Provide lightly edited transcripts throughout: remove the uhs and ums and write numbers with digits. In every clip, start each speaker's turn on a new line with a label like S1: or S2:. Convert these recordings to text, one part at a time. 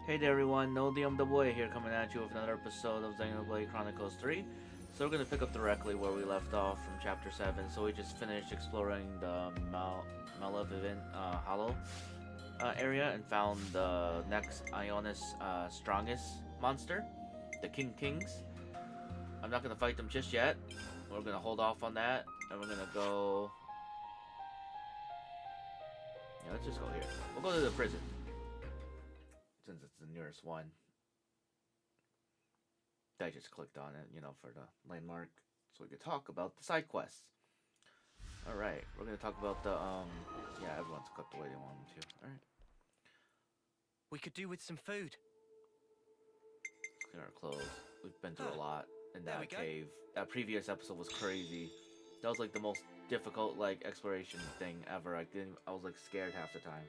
S1: Hey there everyone, No DM the Boy here coming at you with another episode of Xenoblade Chronicles 3. So we're going to pick up directly where we left off from Chapter 7. So we just finished exploring the Malevolent Hollow area and found the next Ionis strongest monster, the King Kings. I'm not going to fight them just yet. We're going to hold off on that and we're going to go... Yeah, let's just go here. We'll go to the prison, since it's the nearest one. I just clicked on it, for the landmark, so we could talk about the side quests. Alright, we're gonna talk about the, yeah, everyone's cooked the way they want them to. Alright.
S2: We could do with some food.
S1: Let's clear our clothes. We've been through a lot in
S2: There we
S1: that
S2: go.
S1: cave. That previous episode was crazy. That was like the most difficult, exploration thing ever. I was scared half the time.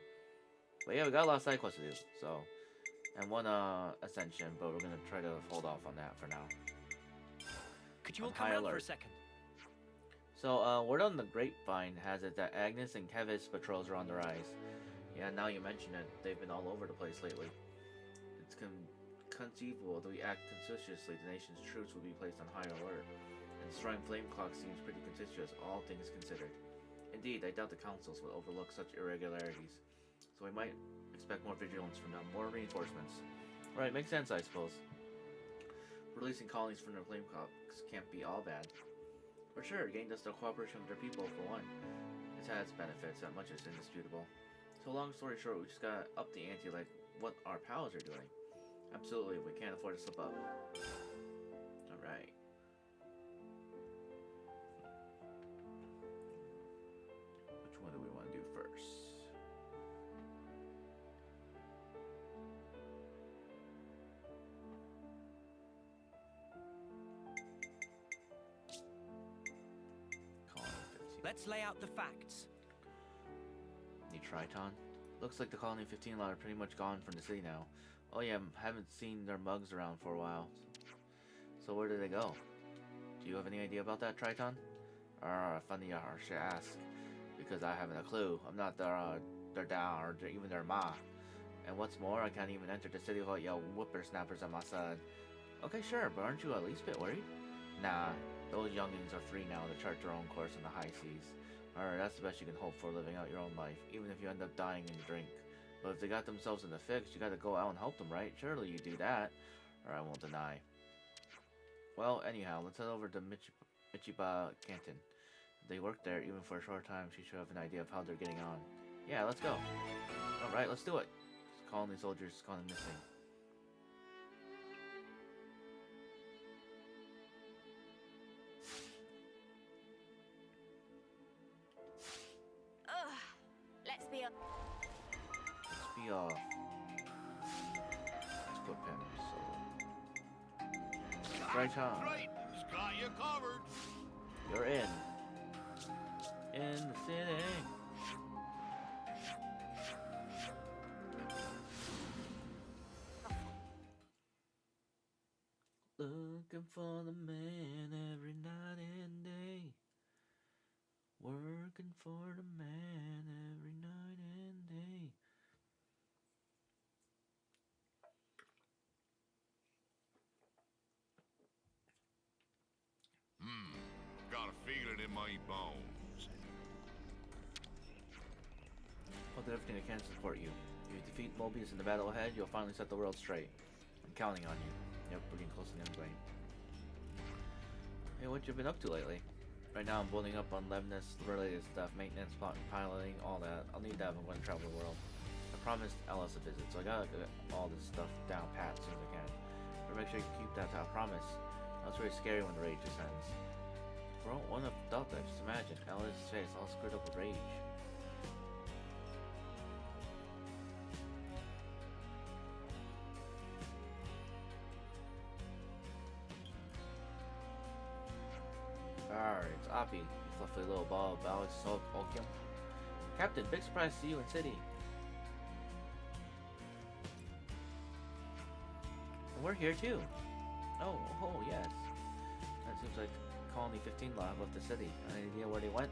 S1: But yeah, we got a lot of side quests to do, so... And one ascension, but we're gonna try to hold off on that for now.
S2: Could you all come around for a second?
S1: So, word on the grapevine has it that Agnes and Kevis patrols are on the rise. Yeah, now you mention it, they've been all over the place lately. It's conceivable that we act conspicuously, the nation's troops will be placed on high alert. And destroying flame clock seems pretty conspicuous, all things considered. Indeed, I doubt the councils will overlook such irregularities. So we might expect more vigilance from them, more reinforcements. Right, makes sense, I suppose. Releasing colonies from their flame clocks can't be all bad. For sure, gained us their cooperation with their people, for one. It's had its benefits, that much is indisputable. So long story short, we just gotta up the ante like what our pals are doing. Absolutely, we can't afford to slip up. Alright. Which one do we want to do first?
S2: Let's lay out the facts.
S1: Need Triton? Looks like the Colony 15 lot are pretty much gone from the city now. Oh yeah, haven't seen their mugs around for a while. So where did they go? Do you have any idea about that, Triton? Funny you should ask, because I haven't a clue. I'm not their dad or even their ma. And what's more, I can't even enter the city without your whippersnappers on my side. Okay, sure, but aren't you at least a bit worried? Nah, those youngins are free now to chart their own course in the high seas. Alright, that's the best you can hope for living out your own life, even if you end up dying in the drink. But if they got themselves in a fix, you gotta go out and help them, right? Surely you do that. Or I won't deny. Well, anyhow, let's head over to Michiba Canton. If they work there, even for a short time, she should have an idea of how they're getting on. Yeah, let's go. Alright, let's do it. Colony soldiers gone missing.
S3: Let's be
S1: Let's be off. Let's equip him, so... Right on.
S4: Right, he's got you covered.
S1: You're in. In the city. Looking for the man every night and day. Working for the man every night and day.
S4: Got a feeling in my bones.
S1: I'll do everything I can to support you. If you defeat Mobius in the battle ahead, you'll finally set the world straight. I'm counting on you. Yep, we're getting close to the end game. Hey, what you been up to lately? Right now I'm building up on Levness related stuff, maintenance, piloting, all that. I'll need that if I'm going to travel the world. I promised Alice a visit, so I gotta get all this stuff down pat as soon as I can. But make sure you keep that to a promise. That's really scary when the rage descends. For one of thought that, just imagine Alice's face all screwed up with rage. Arr, it's Oppie, you fluffy little ball of Alex Oakham. Captain, big surprise to see you in city. And we're here too. Oh, yes. That seems like Colony 15 lot have left the city. Any idea where they went?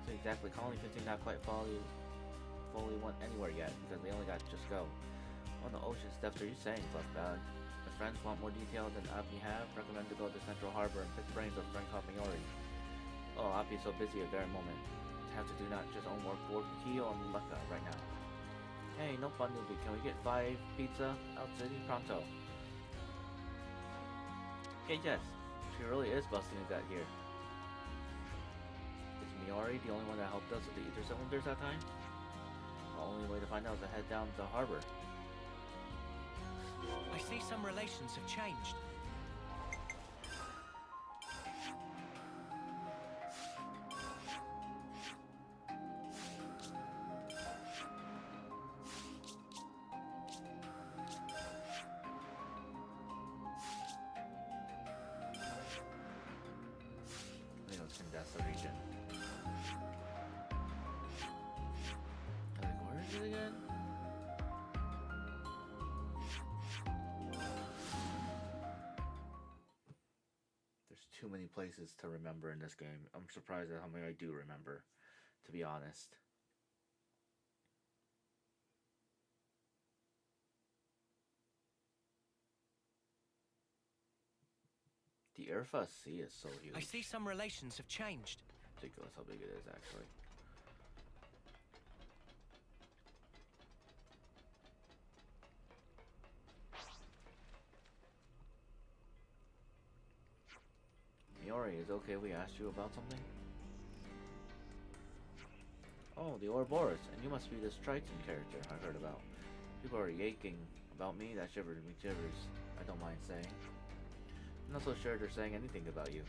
S1: So exactly, Colony 15 not quite fully went anywhere yet, because they only got just go. What in the ocean's depths are you saying, Fluffbag? If friends want more detail than Appy have, recommend to go to Central Harbor and pick brains of a friend called Miori. Oh, Appy's so busy at very moment. Have to do not just own work for Kyo and Lucca right now. Hey, no fun movie. Can we get 5 pizza out city pronto? Hey, yes. She really is busting a gut here. Is Miori the only one that helped us with the ether cylinders that time? The only way to find out is to head down to the harbor.
S2: I see some relations have changed.
S1: I think let's condense the region. Like, where is it again? There's too many places to remember in this game. I'm surprised at how many I do remember, to be honest. The Irfa Sea is so huge.
S2: I see some relations have changed.
S1: Ridiculous how big it is, actually. Miori, is it okay if we asked you about something? Oh, the Ouroboros, and you must be this Triton character I heard about. People are yaking about me, that shivered me shivers, I don't mind saying. I'm not so sure they're saying anything about you.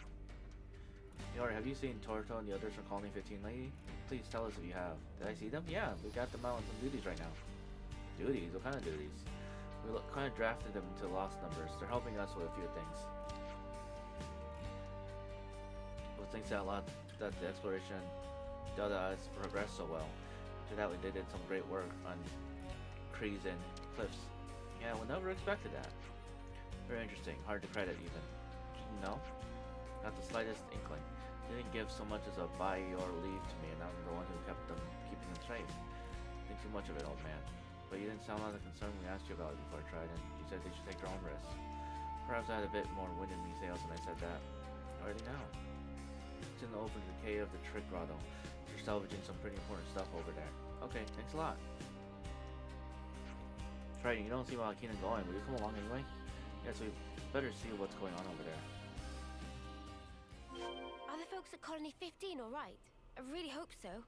S1: Miori, have you seen Torto and the others from Colony 15 lately? Please tell us if you have. Did I see them? Yeah, we got them out on some duties right now. Duties? What kind of duties? We kind of drafted them into lost numbers. They're helping us with a few things. Well, thanks out loud that the exploration Delta has progressed so well. After that, they did some great work on creeks and cliffs. Yeah, we never expected that. Very interesting. Hard to credit even. No? Not the slightest inkling. They didn't give so much as a buy or leave to me, and I'm the one who kept them, keeping them safe. Think too much of it, old man. But you didn't sound like the concern we asked you about it before I tried it. You said they should take their own risks. Perhaps I had a bit more wind in me sails when I said that. Already now. It's in the open decay of the Trick Grotto. You're salvaging some pretty important stuff over there. Okay, thanks a lot. Triton, you don't seem all keen on going. Will you come along anyway? Yes, we better see what's going on over there.
S3: Are the folks at Colony 15 all right? I really hope so.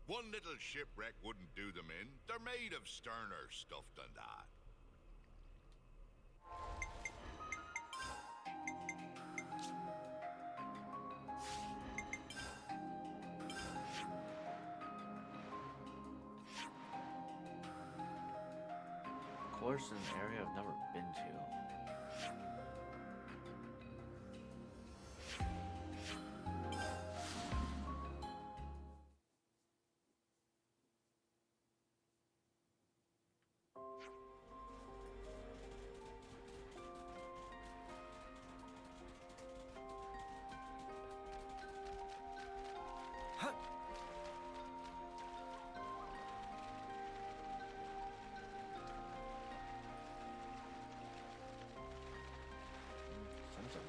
S4: One little shipwreck wouldn't do them in. They're made of sterner stuff than that.
S1: Of course, an area I've never been to.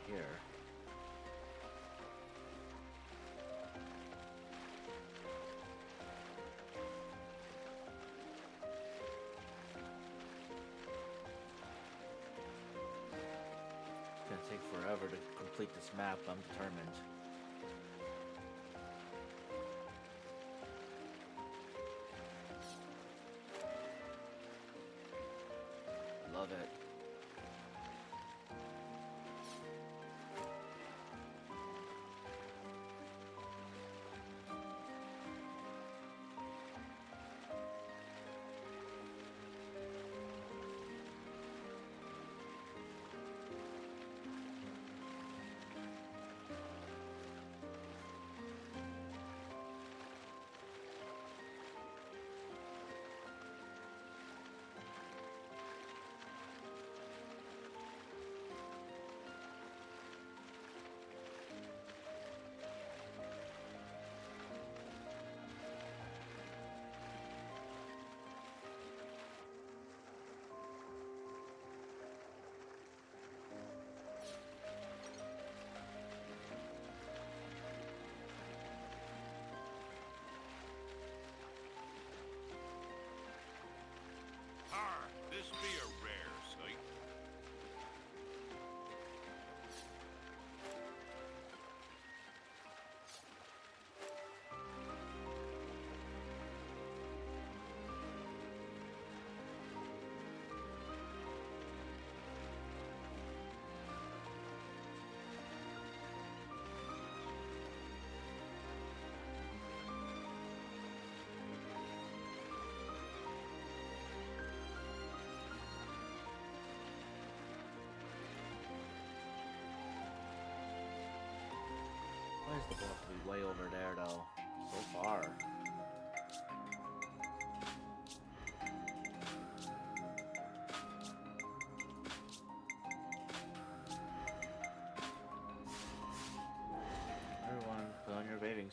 S1: Here. It's gonna take forever to complete this map, I'm determined. Love it.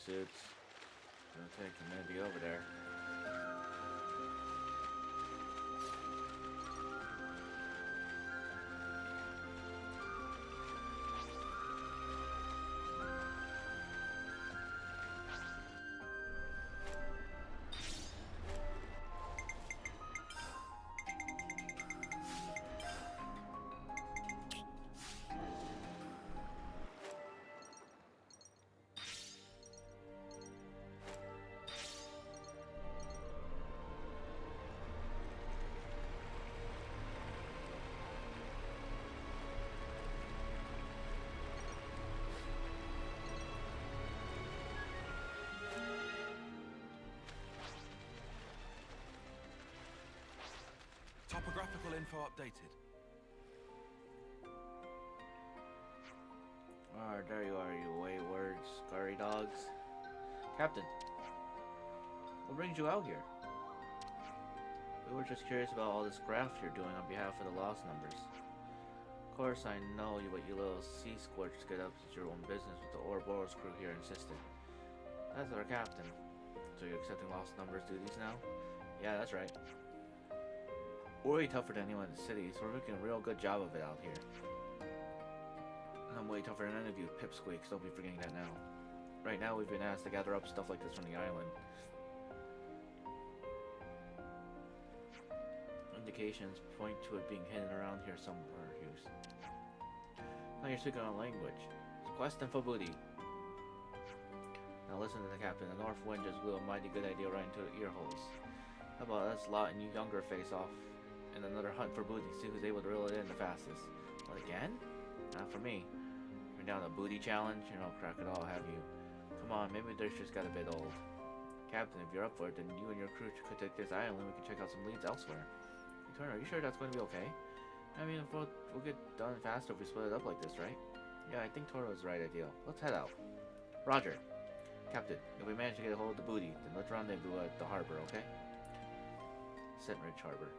S1: suits. It'll take a minute to get over there.
S5: Topographical info updated.
S1: Ah, there you are, you wayward, scurry dogs. Captain, what brings you out here? We were just curious about all this graft you're doing on behalf of the lost numbers. Of course, I know what you little sea squirts get up to your own business with the Ouroboros crew here insisted. That's our captain. So you're accepting lost numbers duties now? Yeah, that's right. We're way tougher than anyone in the city, so we're making a real good job of it out here. I'm way tougher than any of you pipsqueaks, don't be forgetting that now. Right now, we've been asked to gather up stuff like this from the island. Indications point to it being hidden around here somewhere, Hughes. Now you're speaking on language. It's quest and for booty. Now listen to the captain. The north wind just blew a mighty good idea right into the ear holes. How about us lot and you younger face off and another hunt for booty, see who's able to reel it in the fastest. What, again? Not for me. You're down the booty challenge? You're no crack at all, have you? Come on, maybe this just got a bit old. Captain, if you're up for it, then you and your crew could take this island and we can check out some leads elsewhere. Hey, Turner, are you sure that's going to be okay? I mean, we'll get done faster if we split it up like this, right? Yeah, I think Toro's the right idea. Let's head out. Roger. Captain, if we manage to get a hold of the booty, then let's rendezvous at the harbor, okay? Sentridge Harbor.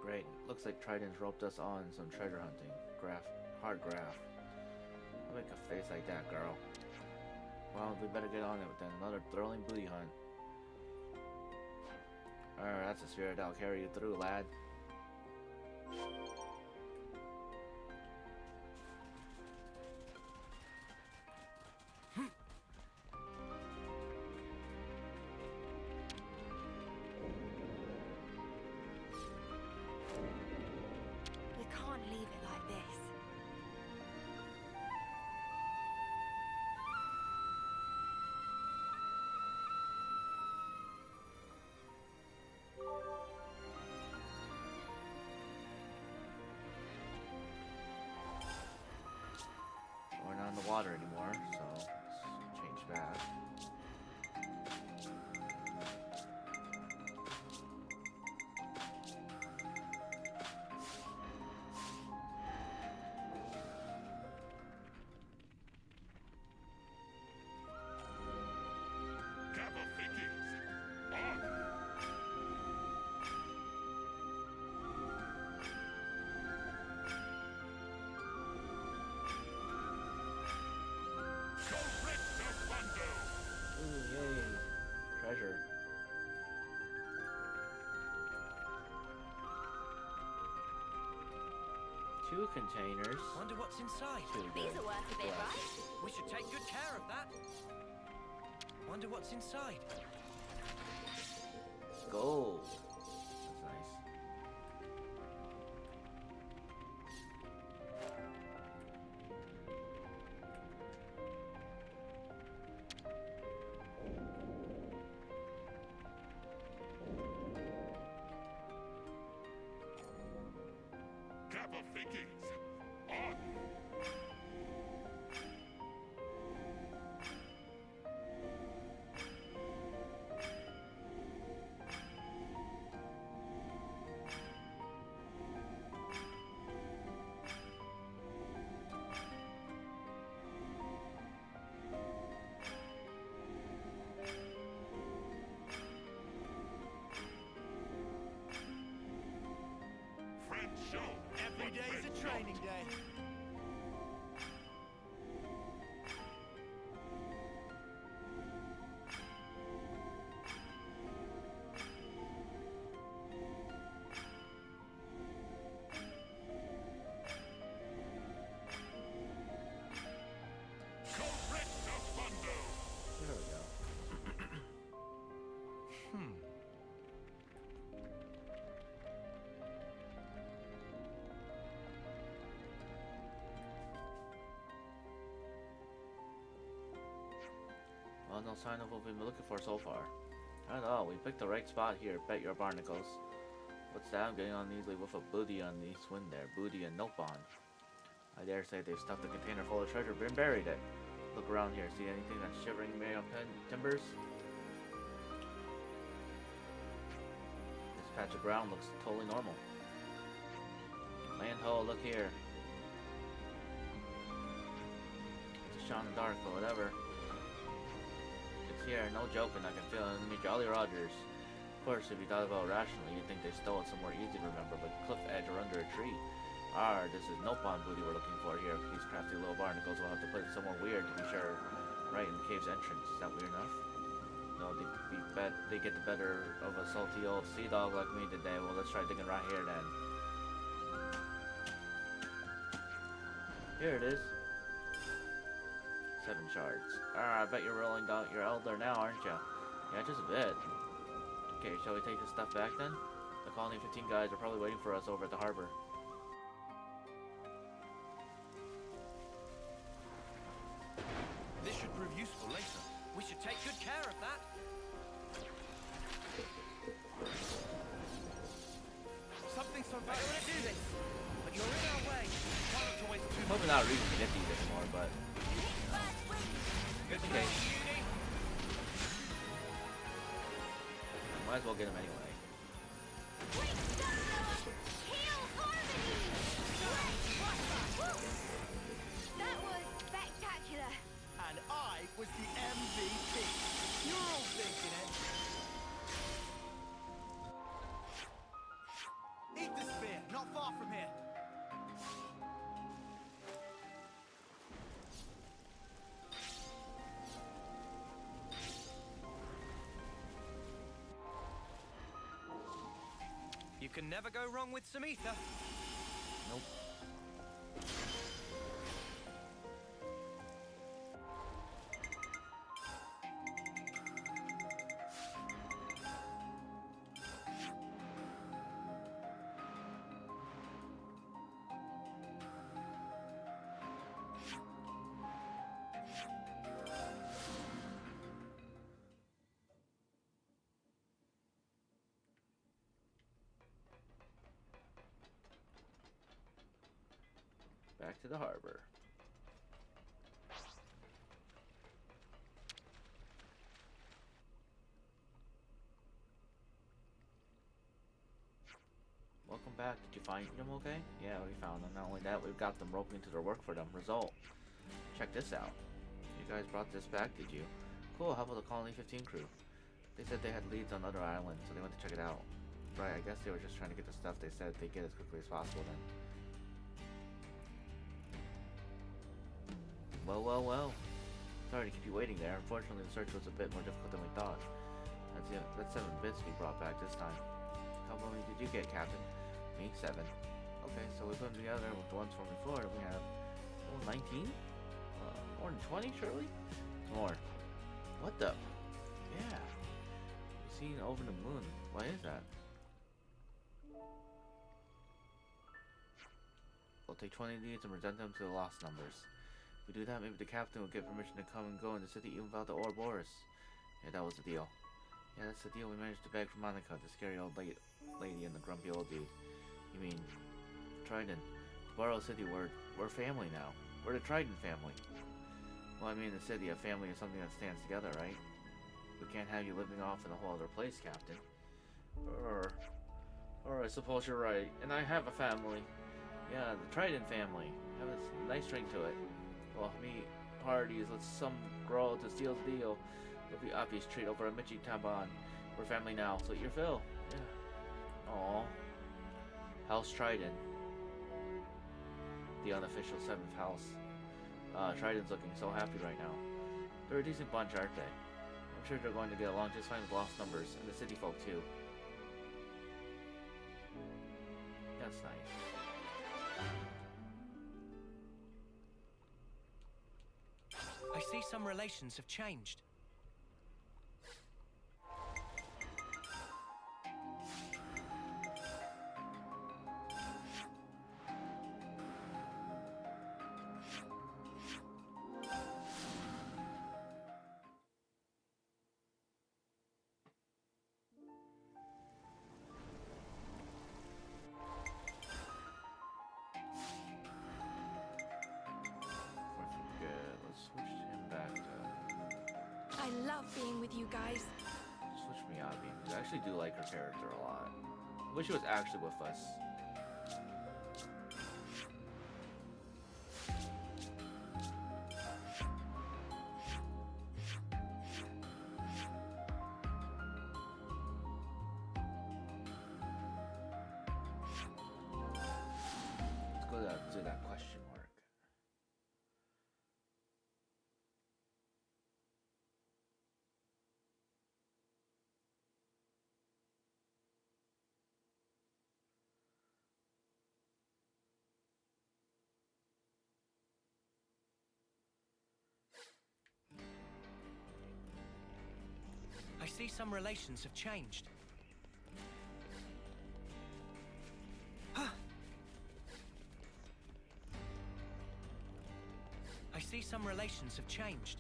S1: Great. Looks like Trident's roped us on some treasure hunting. Hard graft. Don't make a face like that, girl. Well, we better get on it with another thrilling booty hunt. That's a spirit that'll carry you through, lad.
S3: We can't leave it like this.
S1: We're not in the water anymore, so let's change back.
S4: Kappa Vikings! On! Correcto Fundo!
S1: Ooh, yay. Treasure. Two containers.
S2: Wonder what's inside.
S1: Two
S3: These
S1: good
S3: are worth a bit,
S1: glass.
S3: right?
S2: We should take good care of that. Wonder what's inside.
S1: Gold. That's nice.
S4: Kappa Vikings! On! Friend show!
S2: Every day's a training day.
S1: No sign of what we've been looking for so far. I don't know, we picked the right spot here. Bet your barnacles. What's that? I'm getting on easily with a booty on the swing there. Booty and nope on. I dare say they've stuffed a container full of treasure and buried it. Look around here. See anything that's shivering made on timbers? This patch of ground looks totally normal. Land hole, look here. It's a shot in the dark, but whatever. It's here, no joking. I can feel it in me, Jolly Rogers. Of course, if you thought about it rationally, you'd think they stole it somewhere easy to remember, but cliff edge or under a tree. This is no pond booty we're looking for here. These crafty little barnacles will have to put it somewhere weird to be sure. Right in the cave's entrance. Is that weird enough? No, they get the better of a salty old sea dog like me today. Well, let's try digging right here then. Here it is. 7 shards. I bet you're rolling out your elder now, aren't you? Yeah, just a bit. Okay, shall we take this stuff back then? The Colony 15 guys are probably waiting for us over at the harbor.
S5: This should prove useful later.
S2: We should take good care of that.
S5: Something so
S2: I don't want to do this, but you're in our way.
S5: Try not to waste too much.
S1: Probably not a reason to get these anymore, but
S2: Good
S1: okay.
S2: Uni.
S1: Might as well get them anyway.
S3: That was spectacular.
S5: And I was the MVP. You're all thinking it. Eat the spear, not far from here.
S2: You can never go wrong with some ether.
S1: Nope. Back to the harbor. Welcome back. Did you find them okay? Yeah, we found them. Not only that, we've got them roped into their work for them. Result. Check this out. You guys brought this back, did you? Cool, how about the Colony 15 crew? They said they had leads on other islands, so they went to check it out. Right, I guess they were just trying to get the stuff they said they'd get as quickly as possible then. Well. Sorry to keep you waiting there. Unfortunately, the search was a bit more difficult than we thought. That's 7 bits we brought back this time. How many did you get, Captain? Me, 7. Okay, so we put them together with the ones from before. We have 19? More than 20, surely? More. What the? Yeah. You seen over the moon. Why is that? We'll take 20 of these and present them to the lost numbers. If we do that, maybe the captain will get permission to come and go in the city even without the Ouroboros. Yeah, that was the deal. Yeah, that's the deal we managed to beg from Monica, the scary old lady and the grumpy old dude. You mean, Trident. To borrow a city word, we're family now. We're the Trident family. Well, I mean, in the city, a family is something that stands together, right? We can't have you living off in a whole other place, Captain. Or I suppose you're right. And I have a family. Yeah, the Trident family. Have a nice ring to it. Well, me, Hardy's, let's some grow to steal the deal. It'll be obvious treat over a Michi Taban. We're family now, so your fill. Yeah. Aww. House Trident. The unofficial 7th house. Trident's looking so happy right now. They're a decent bunch, aren't they? I'm sure they're going to get along just fine with lost numbers, and the city folk too. That's nice.
S2: I see some relations have changed.
S6: love being with you guys.
S1: Switch Miyabi, because I actually do like her character a lot. Wish she was actually with us. Let's go to that question mark.
S2: I see some relations have changed. I see some relations have changed.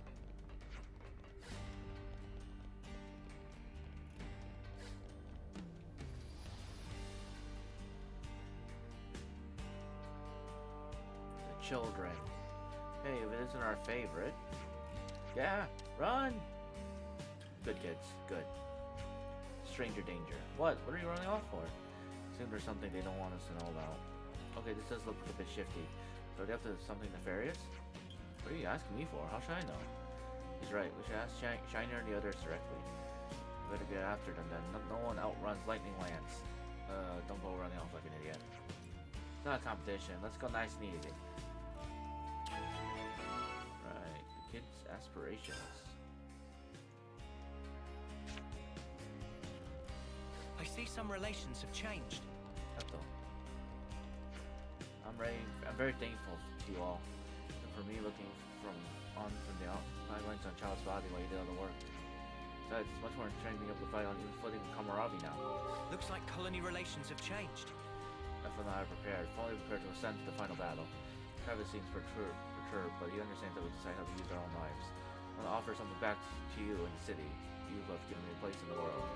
S1: The children. Hey, if it isn't our favorite. Yeah, run! Good kids, good. Stranger danger. What? What are you running off for? Seems there's something they don't want us to know about. Okay, this does look a bit shifty. So they have to something nefarious? What are you asking me for? How should I know? He's right. We should ask Shiner and the others directly. We better get after them then. No one outruns Lightning Lance. Don't go running off like an idiot. It's not a competition. Let's go nice and easy. Right. The kids' aspirations.
S2: I see some relations have changed.
S1: That's all. I'm ready. I'm very thankful to you all. And for me looking from the sidelines on Child's body while you did all the work. Besides, it's much more entertaining being able to fight on even footing with Kamarabi now.
S2: Looks like colony relations have changed.
S1: I feel not prepared. Fully prepared to ascend to the final battle. Travis seems perturbed, but he understands that we decide how to use our own lives. I want to offer something back to you in the city. You have given me a place in the world.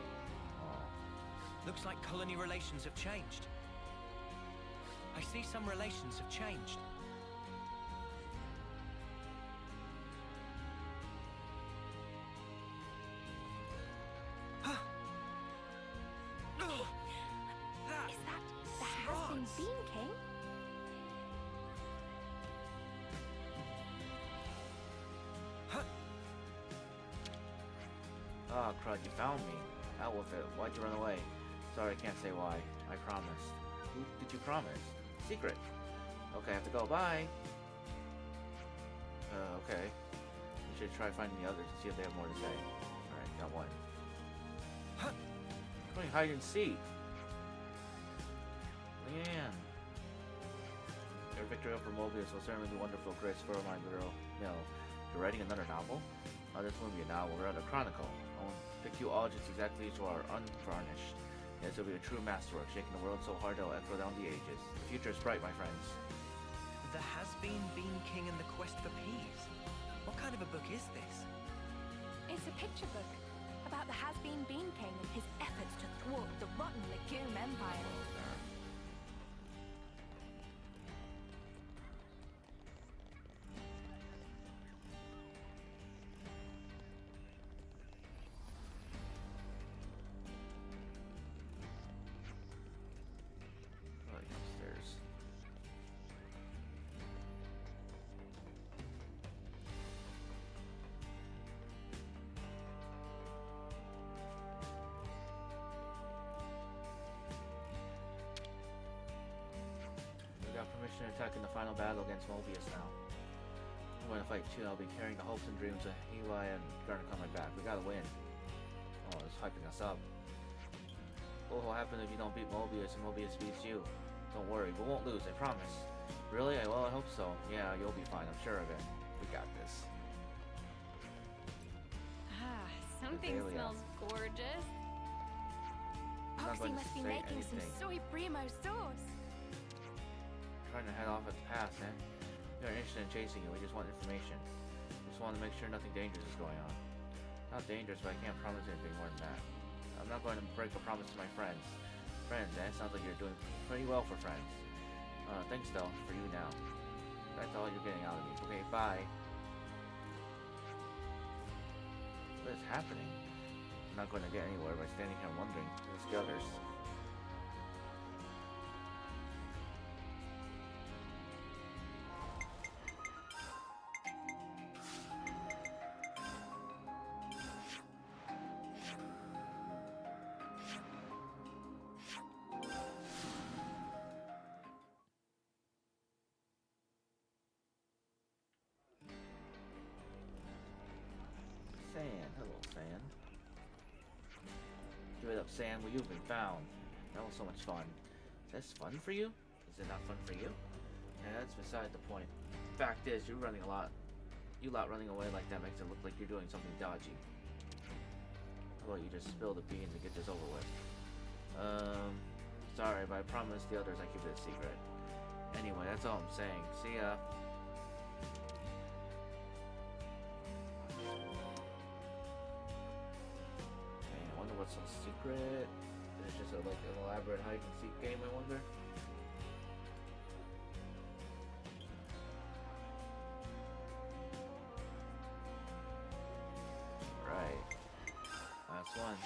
S2: Looks like colony relations have changed. I see some relations have changed.
S6: Is that the Has-Been Bean King?
S1: Ah, crud, you found me. Out with it. Why'd you run away? Sorry, I can't say why. I promised. Who did you promise? Secret. Okay, I have to go. Bye. Okay. We should try finding the others and see if they have more to say. Alright, got one. Going hide and seek. Leanne. Your victory over Mobius will certainly be wonderful, Grace, for my little mill. You're writing another novel? Oh, this won't be a novel, rather a chronicle. I will pick you all just exactly as you are, unvarnished. Yes, it'll be a true masterwork, shaking the world so hard it'll echo down the ages. The future is bright, my friends.
S2: The Has-Been Bean King and the Quest for Peas. What kind of a book is this?
S6: It's a picture book about the Has-Been Bean King and his efforts to thwart the rotten Legume Empire.
S1: Upstairs. We got permission to attack in the final battle against Mobius now. I'm going to fight too. I'll be carrying the hopes and dreams of Eli and Garnet on my back. We gotta win. Oh, it's hyping us up. What will happen if you don't beat Mobius and Mobius beats you? Don't worry, we won't lose, I promise. Really? Well, I hope so. Yeah, you'll be fine, I'm sure of it. We got this.
S3: Ah, something
S1: Azalea.
S3: smells gorgeous.
S1: I'm not
S6: Poxy
S1: going to
S6: must be
S1: say
S6: making some
S1: anything.
S6: soy primo sauce.
S1: Trying to head off at the pass, eh? We aren't interested in chasing you, we just want information. We just want to make sure nothing dangerous is going on. Not dangerous, but I can't promise anything more than that. I'm not going to break a promise to my friends. Friends, eh? Sounds like you're doing pretty well for friends. Thanks though, for you now. That's all you're getting out of me. Okay, bye. What is happening? I'm not going to get anywhere by standing here wondering. There's the others. Sand, hello Sand. Give it up, Sand. Well, you've been found. That was so much fun. That's fun for you? Is it not fun for you? Yeah, that's beside the point. Fact is, you're running a lot. You lot running away like that makes it look like you're doing something dodgy. How about you just spill the beans and get this over with? Sorry, but I promise the others I keep it a secret. Anyway, that's all I'm saying. See ya. What's so secret? It's just a, like an elaborate hide and seek game, I wonder. Right. Last one.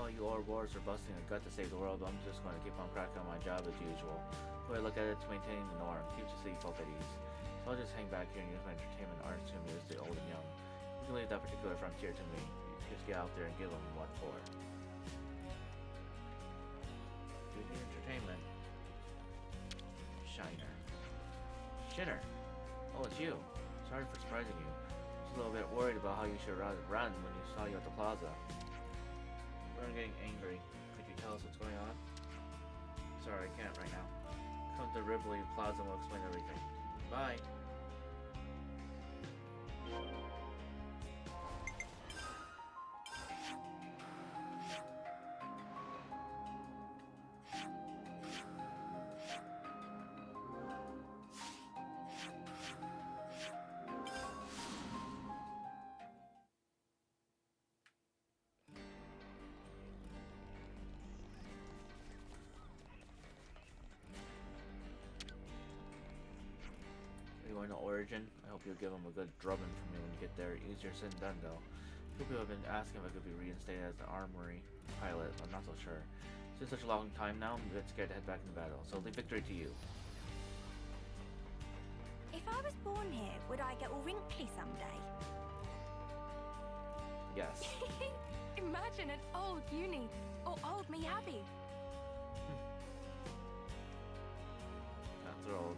S1: You orb wars are busting a gut to save the world, but I'm just going to keep on cracking on my job as usual. The way I look at it, it's maintaining the norm, keeps the city folk at ease. So I'll just hang back here and use my entertainment arts to amuse the old and young. You can leave that particular frontier to me. You just get out there and give them what for. Do the entertainment. Shiner. Shinner. Oh, it's you. Sorry for surprising you. Just a little bit worried about how you should run when you saw you at the plaza. I'm getting angry. Could you tell us what's going on? Sorry, I can't right now. Come to Ripley Plaza and we'll explain everything. Bye. Going to Origin. I hope you'll give him a good drubbing for me when you get there. Easier said than done, though. People have been asking if I could be reinstated as an armory pilot. I'm not so sure. It's been such a long time now, I'm a bit scared to head back into battle. So the victory to you.
S6: If I was born here, would I get all wrinkly someday?
S1: Yes.
S6: Imagine an old uni or old me Abby.
S1: That's old.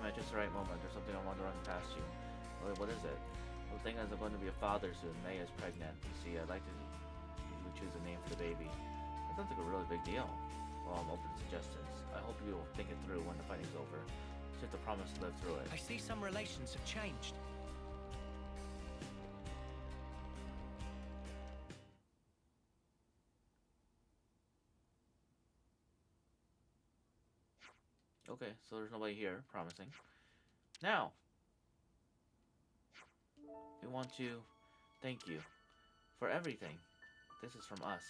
S1: At just the right moment. There's something I want to run past you. Well, what is it? Well, the thing is, I'm going to be a father soon. May is pregnant. You see, I'd like to choose a name for the baby. That sounds like a really big deal. Well, I'm open to suggestions. I hope you will think it through when the fighting's over. You have to promise to live through it.
S2: I see some relations have changed.
S1: Okay, so there's nobody here, promising. Now, we want to thank you for everything. This is from us.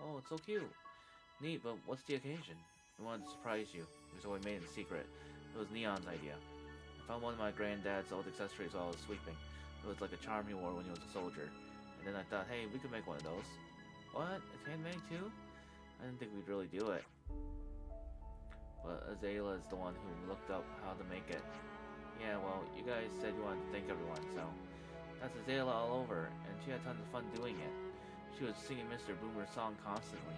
S1: Oh, it's so cute. Neat, but what's the occasion? We wanted to surprise you, so we made it in secret. It was Neon's idea. I found one of my granddad's old accessories while I was sleeping. It was like a charm he wore when he was a soldier. And then I thought, hey, we could make one of those. What? It's handmade too? I didn't think we'd really do it. But Azalea is the one who looked up how to make it. Yeah, well, you guys said you wanted to thank everyone, so that's Azalea all over, and she had tons of fun doing it. She was singing Mr. Boomer's song constantly.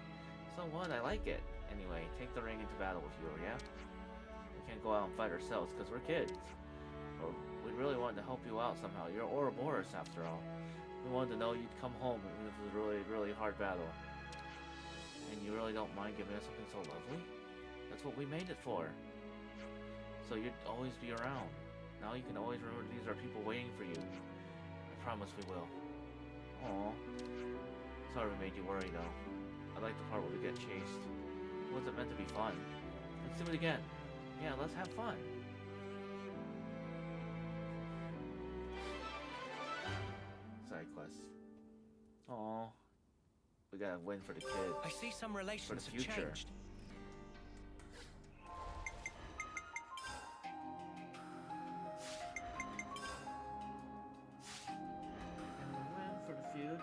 S1: So what? I like it. Anyway, take the ring into battle with you, yeah? We can't go out and fight ourselves because we're kids. Or we really wanted to help you out somehow. You're Ouroboros after all. We wanted to know you'd come home even if it was a really, really hard battle. And you really don't mind giving us something so lovely? That's what we made it for. So you'd always be around. Now you can always remember these are people waiting for you. I promise we will. Aww. Sorry we made you worry though. I like the part where we get chased. It wasn't meant to be fun. Let's do it again. Yeah, let's have fun. Side quest. Aww. We gotta win for the kid.
S2: I see some relations
S1: For the
S2: have
S1: future.
S2: changed.
S1: Win for the future.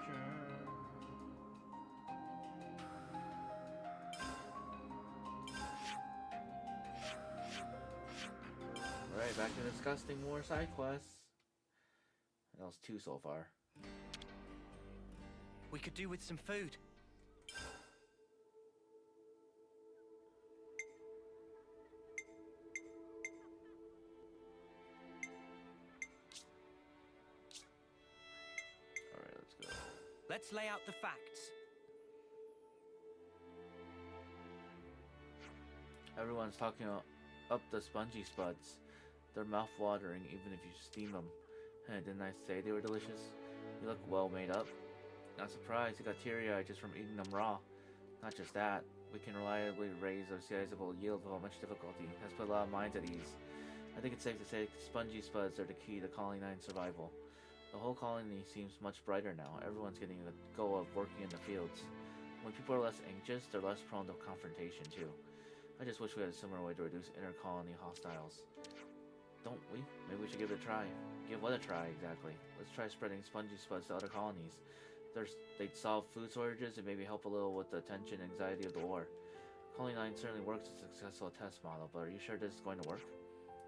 S1: Alright, back to discussing more side quests. That was 2 so far.
S2: We could do with some food.
S1: Alright, let's go.
S2: Let's lay out the facts.
S1: Everyone's talking up the spongy spuds. They're mouth-watering even if you steam them. Hey, didn't I say they were delicious? You look well made up. Not surprised, you got teary-eyed just from eating them raw. Not just that, we can reliably raise a sizable yield without much difficulty. Has put a lot of minds at ease. I think it's safe to say spongy spuds are the key to Colony 9's survival. The whole colony seems much brighter now. Everyone's getting a go of working in the fields. When people are less anxious, they're less prone to confrontation too. I just wish we had a similar way to reduce inter-colony hostiles. Don't we? Maybe we should give it a try. Give what a try, exactly? Let's try spreading spongy spuds to other colonies. They'd solve food shortages and maybe help a little with the tension and anxiety of the war. Colony 9 certainly works as a successful test model, but are you sure this is going to work?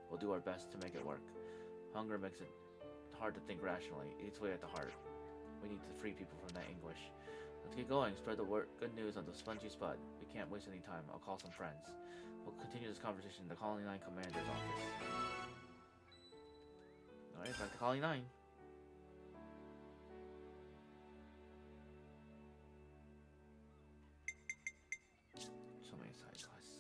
S1: We'll do our best to make it work. Hunger makes it hard to think rationally. It eats away at the heart. We need to free people from that anguish. Let's get going. Spread the good news on the spongy spud. We can't waste any time. I'll call some friends. We'll continue this conversation in the Colony 9 Commander's office. Alright, back to Colony 9. So many side quests.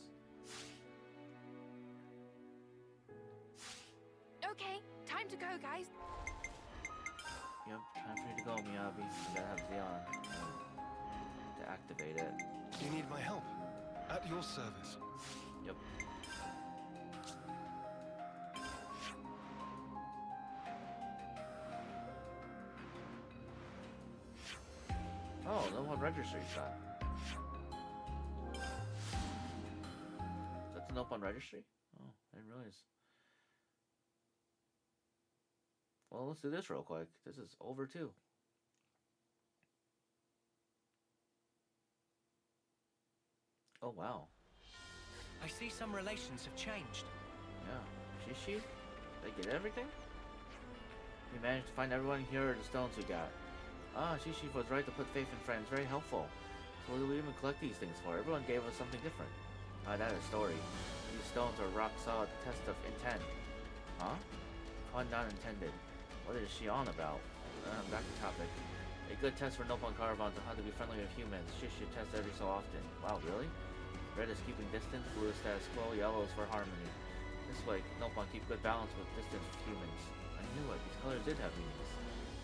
S6: Okay, time to go, guys.
S1: Yep, time for you to go, Miyabi. You gotta have Xeon to activate it.
S7: You need my help. At your service.
S1: Yep. Oh, no one registry shot. That's an open registry? Oh, I didn't realize. Well, let's do this real quick. This is over too. Oh, wow.
S2: I see some relations have changed.
S1: Yeah. Shishi? They get everything? We managed to find everyone here are the stones we got. Ah, Shishi was right to put faith in friends. Very helpful. So what do we even collect these things for? Everyone gave us something different. Ah, that is story. These stones are rock solid test of intent. Huh? Pun not intended. What is she on about? Back to topic. A good test for Nopon caravans on how to be friendly with humans. Shishi tests every so often. Wow, really? Red is keeping distance, blue is status quo, yellow is for harmony. This way, Nopon keep good balance with distance with humans. I knew it. These colors did have meanings.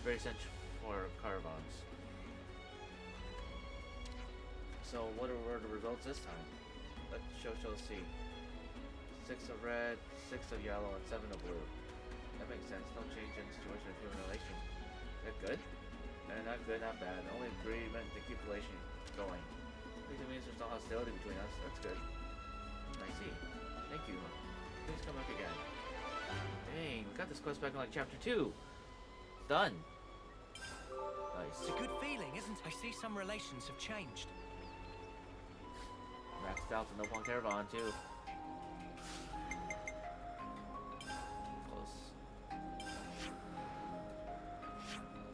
S1: Very essential for caravans. So what were the results this time? Let's show see. 6 of red, 6 of yellow, and 7 of blue. That makes sense. No change in situation of human relation. Is that good? Not good, not bad. Only agreement to keep relation going. At least it means there's no hostility between us. That's good. I see. Thank you. Please come back again. Dang, we got this quest back in like chapter 2. It's done. Nice.
S2: It's a good feeling, isn't it? I see some relations have changed.
S1: Maxed out the Nopon Caravan too. Close.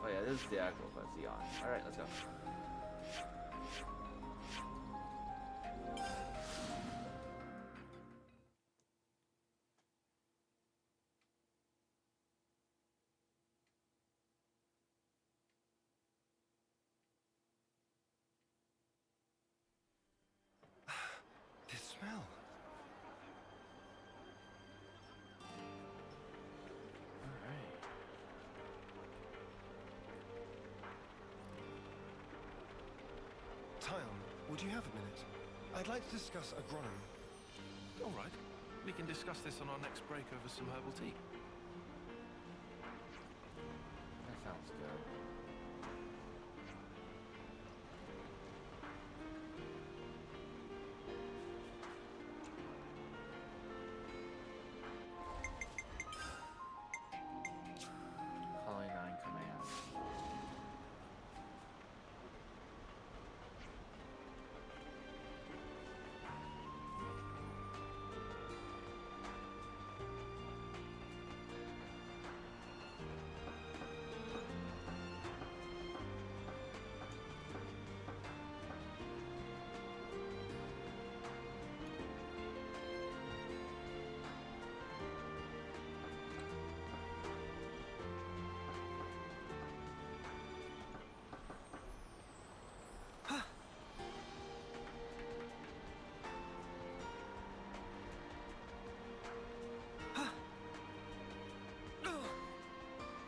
S1: Oh yeah, this is the actual quest, Eon. Alright, let's go.
S7: Tyon, would you have a minute? I'd like to discuss agronomy.
S8: All right. We can discuss this on our next break over some herbal tea.
S1: That sounds good. Colony 9 commands.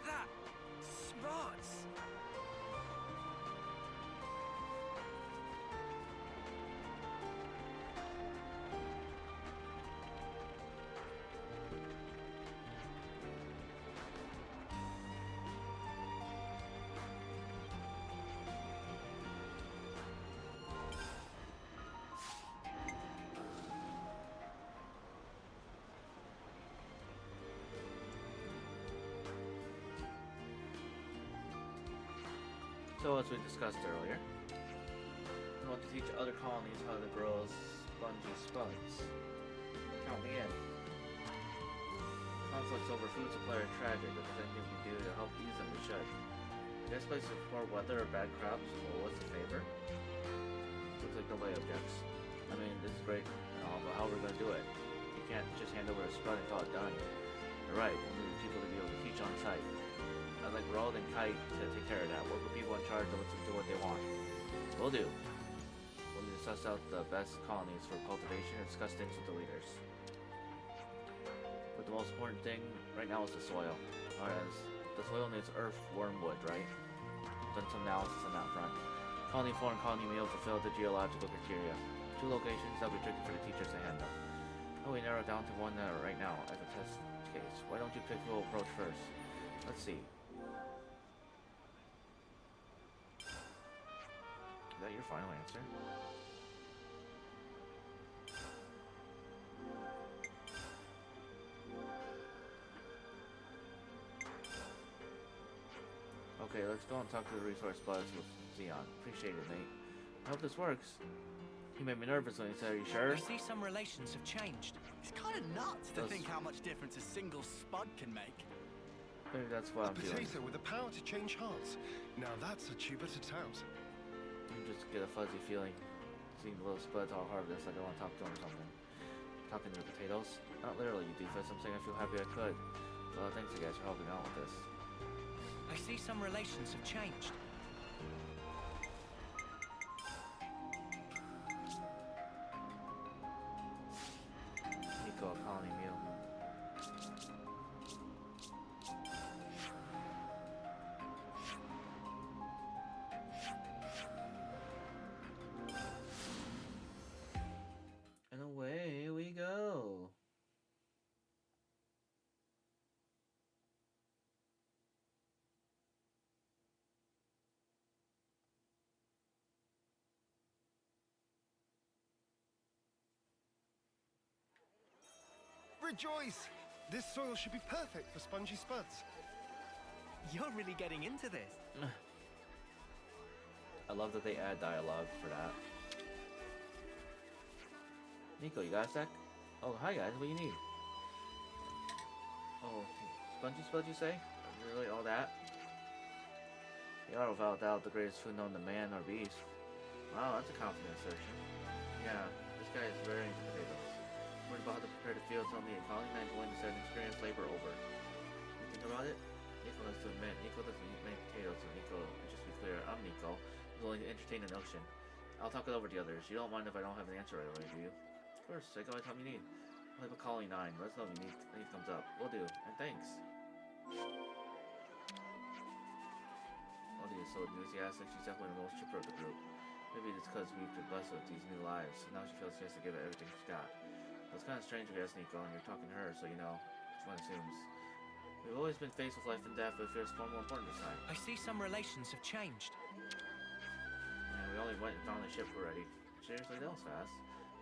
S2: That smarts.
S1: So as we discussed earlier, we want to teach other colonies how to grow spongy spuds. Count me in. Conflicts over food supply are tragic. If there's anything we can do to help ease them, we should. You guys place with poor weather or bad crops, or what's the favor? Looks like nobody objects. I mean, this is great and all, but how are we going to do it? You can't just hand over a spud and call it done. You're right, we'll need people to be able to teach on site. I'd like Roald and Kite to take care of that. Work with people in charge and listen to what they want. Will do. We'll need to suss out the best colonies for cultivation and discuss things with the leaders. But the most important thing right now is the soil. Alright, the soil needs earth, wormwood, right? Done some analysis on that front. Colony 4 and Colony Meal fulfill the geological criteria. 2 locations that'll be tricky for the teachers to handle. Oh, we narrow it down to one right now as a test case. Why don't you pick who will approach first? Let's see. Is that your final answer? Okay, let's go and talk to the resource buds with Xeon. Appreciate it, mate. I hope this works. He made me nervous when he said, "Are you sure?"
S2: I see some relations have changed.
S5: It's kind of nuts to
S1: Does-
S5: think how much difference a single spud can make.
S1: Maybe that's what
S7: A
S1: I'm feeling.
S7: potato with the power to change hearts. Now that's a tuber to tout.
S1: You just get a fuzzy feeling. Seeing the little spuds all harvest, like I want to talk to him or something. Talking to the potatoes? Not literally, you doofus. I'm saying I feel happy I could. Well, thanks you guys for helping out with this.
S2: I see some relations have changed.
S1: Nico, a colony meal. And away we go.
S7: Rejoice! This soil should be perfect for spongy spuds.
S5: You're really getting into this.
S1: I love that they add dialogue for that. Nico, you got a sec? Oh, hi guys, what do you need? Oh, spongy spuds you say? Really, all that? The auto without doubt the greatest food known to man or beast. Wow, that's a confident assertion. Yeah, this guy is very into potatoes. Worried about how to prepare the fields on the colony 9 going to set an experienced labor over. You think about it? Nico has to admit, Nico doesn't eat many potatoes, so Nico, and just to be clear, I'm Nico, who's willing to entertain a notion. I'll talk it over to the others. You don't mind if I don't have an answer right away, do you? Of course, take all the time you need. I'll have a colony 9. Let us know if you need anything comes up. Will do, and thanks. Odie is so enthusiastic, she's definitely the most chipper of the group. Maybe it's because we've been blessed with these new lives, so now she feels she has to give it everything she's got. Well, it's kind of strange, I guess, Nico, and you're talking to her, so you know, which one assumes. We've always been faced with life and death, but it feels far more important this time.
S2: I see some relations have changed.
S1: And we only went and found the ship already. Seriously, that was fast.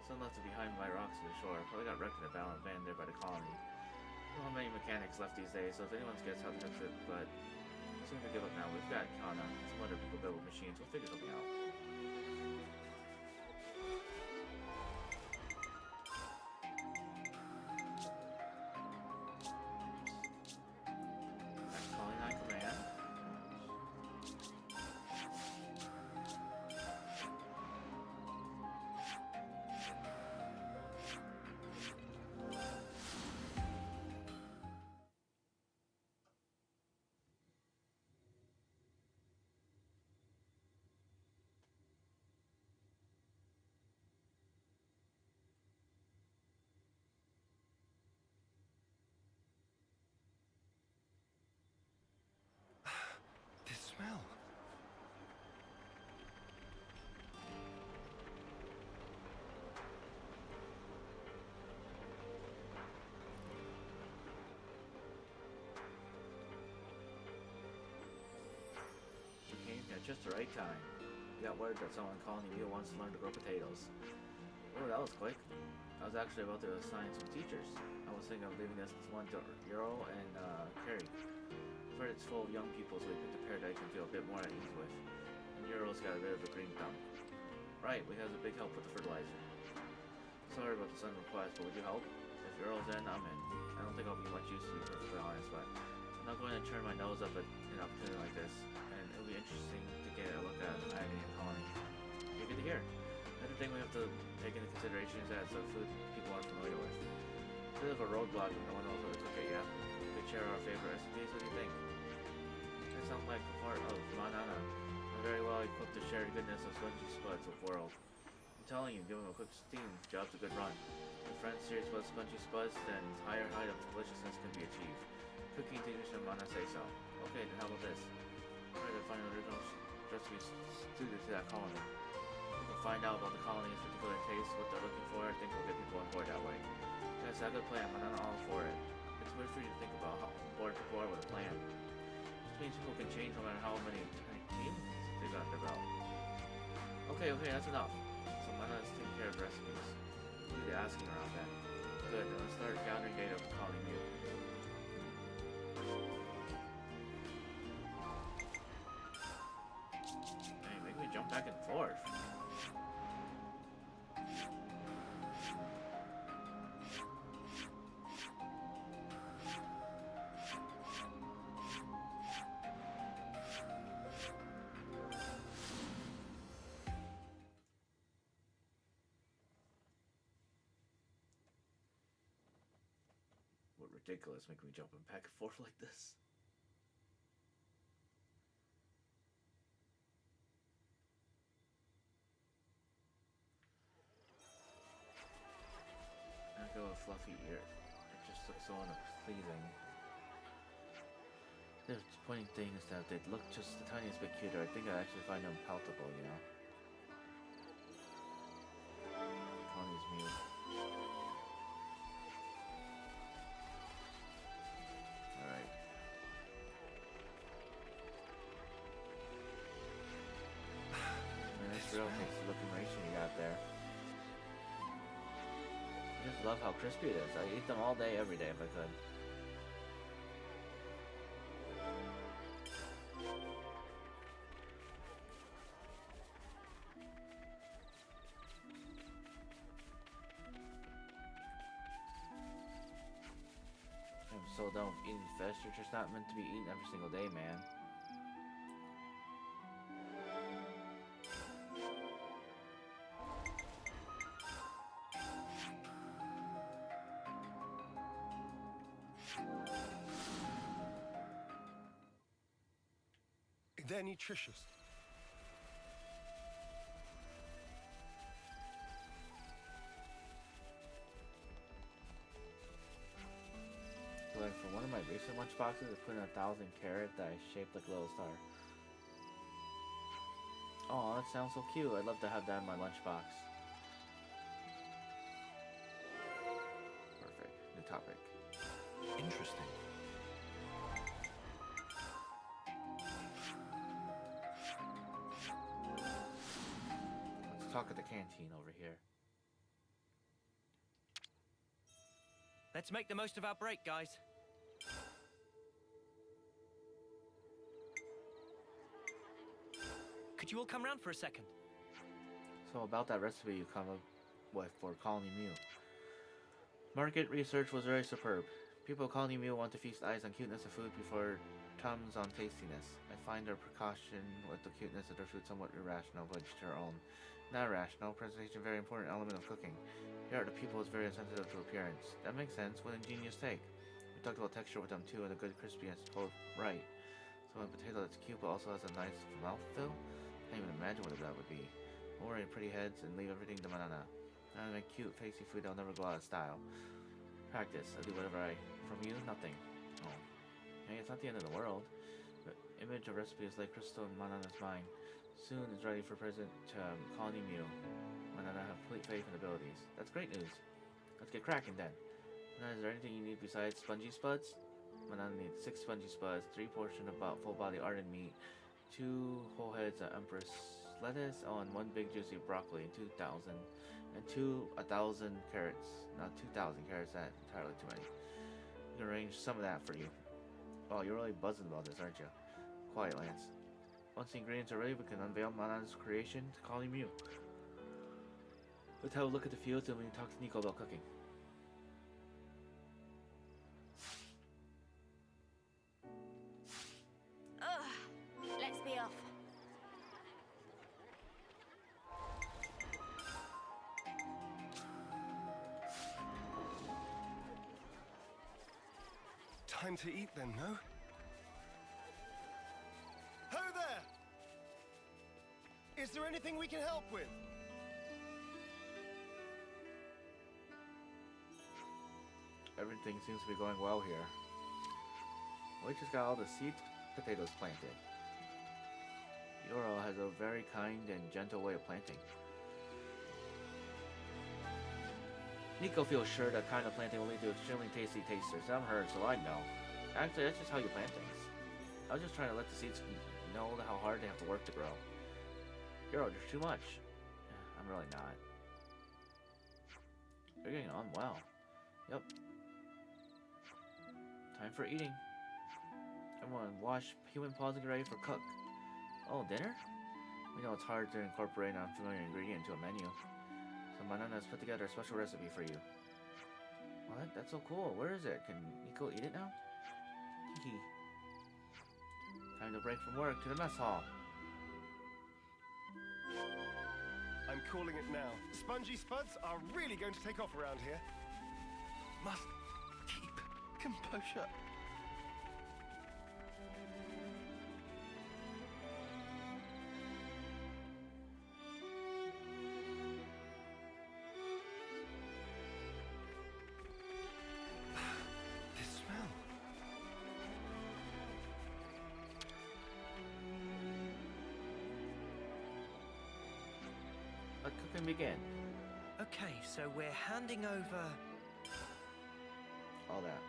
S1: Some left it behind by rocks to the shore. Probably got wrecked in a van there by the colony. Not many mechanics left these days, so if anyone gets how to fix it, but soon to give up now. We've got Kana, some other people build machines. We'll figure something out. That's calling on command.
S7: This smell.
S1: You came at just the right time. We got word that someone calling you wants to learn to grow potatoes. Oh, that was quick. I was actually about to assign some teachers. I was thinking of leaving this one to Euro and Carrie. I've heard it's full of young people, so we picked a pair that I can feel a bit more at ease with. And Euro's got a bit of a green thumb. Right, we have a big help with the fertilizer. Sorry about the sudden request, but would you help? If Euro's in, I'm in. I don't think I'll be much use to be perfectly honest, but I'm not going to turn my nose up at an opportunity like this, and it'll be interesting to get a look at Agony and Colony. You're good to hear. Another thing we have to take into consideration is that it's a food people aren't familiar with. It's a bit of a roadblock if no one knows how to cook it yet. We could share our favorite recipes. What do you think? That sounds like a part of Manana. I'm very well equipped to share the goodness of Spongy Spuds with the world. I'm telling you, give him a quick steam, job's a good run. If friends serious about Spongy Spuds, then higher height of deliciousness can be achieved. Cooking teachers from Mana say so. Okay, then how about this? Try to find an original recipe suited to that colony. We can find out about the colony's particular taste, what they're looking for. I think we'll get people on board that way. That's a good plan, but I'm not all for it. It's weird for you to think about how board to board with a plan. This means people can change no matter how many teams they got their belt. Okay, that's enough. So Mana's taking care of recipes. We'll do the asking around then. Good, then let's start gathering data of the colony meal. Hey, make me jump back and forth. What ridiculous making me jumping back and forth like this. I go with fluffy ear. It just looks so unpleasing. The disappointing thing is that they look just the tiniest bit cuter. I think I actually find them palatable, you know. Connie's mute. Alright. Man, this real tasty looking ration you got there. I just love how crispy it is. I eat them all day, every day if I could. I'm so done with eating fish. You're just not meant to be eaten every single day, man.
S7: They're nutritious.
S1: Like for one of my recent lunchboxes, I put in 1,000 carrot that I shaped like a little star. Oh, that sounds so cute. I'd love to have that in my lunchbox. Perfect. New topic.
S8: Interesting.
S1: Let's talk at the canteen over here.
S2: Let's make the most of our break, guys. Could you all come round for a second?
S1: So about that recipe you come up with for Colony Mew. Market research was very superb. People of Colony Mew want to feast eyes on cuteness of food before thumbs on tastiness. I find their precaution with the cuteness of their food somewhat irrational, but each their own. Not irrational, presentation very important element of cooking. Here are the people is very sensitive to appearance. That makes sense, what an ingenious take. We talked about texture with them too, and a good crispiness both right. So a potato that's cute but also has a nice mouthfeel? Can't even imagine what that would be. Don't worry, pretty heads, and leave everything to banana. Now to make cute, facey food that'll never go out of style. Practice, I'll do whatever I... From you, nothing. Oh. Hey, it's not the end of the world. The image of recipe is like crystal in Manana's mind. Soon is ready for present Colony Mew. Manana have complete faith in abilities. That's great news. Let's get cracking then. Manana, is there anything you need besides spongy spuds? Manana needs 6 spongy spuds, 3 portions of full body ardent meat, 2 whole heads of empress lettuce, and 1 big juicy broccoli, and 2,000 carrots. Not 2,000 carrots, that's entirely too many. We can arrange some of that for you. Oh, you're really buzzing about this, aren't you? Quiet, Lance. Once the ingredients are ready, we can unveil Manana's creation to Colony Mew. Let's have a look at the fields and we can talk to Nico about cooking.
S3: Ugh, let's be off.
S7: Time to eat then, no? Ho there! Is there anything we can help with?
S1: Everything seems to be going well here. We just got all the seed potatoes planted. Yoro has a very kind and gentle way of planting. Nico feels sure that kind of planting will lead to extremely tasty tasters. I'm her, so I know. Actually, that's just how you plant things. I was just trying to let the seeds know how hard they have to work to grow. Yoro, there's too much. I'm really not. You're getting on well. Yep. Time for eating. Everyone, wash human paws and get ready for cook. Oh, dinner? We know it's hard to incorporate an unfamiliar ingredient into a menu. So Manana has put together a special recipe for you. What? That's so cool. Where is it? Can Nico eat it now? Hee. Time to break from work to the mess hall.
S7: I'm calling it now. Spongy spuds are really going to take off around here.
S8: Must keep composure.
S7: This smell.
S1: Let cooking begin.
S2: Okay, so we're handing over...
S1: All that.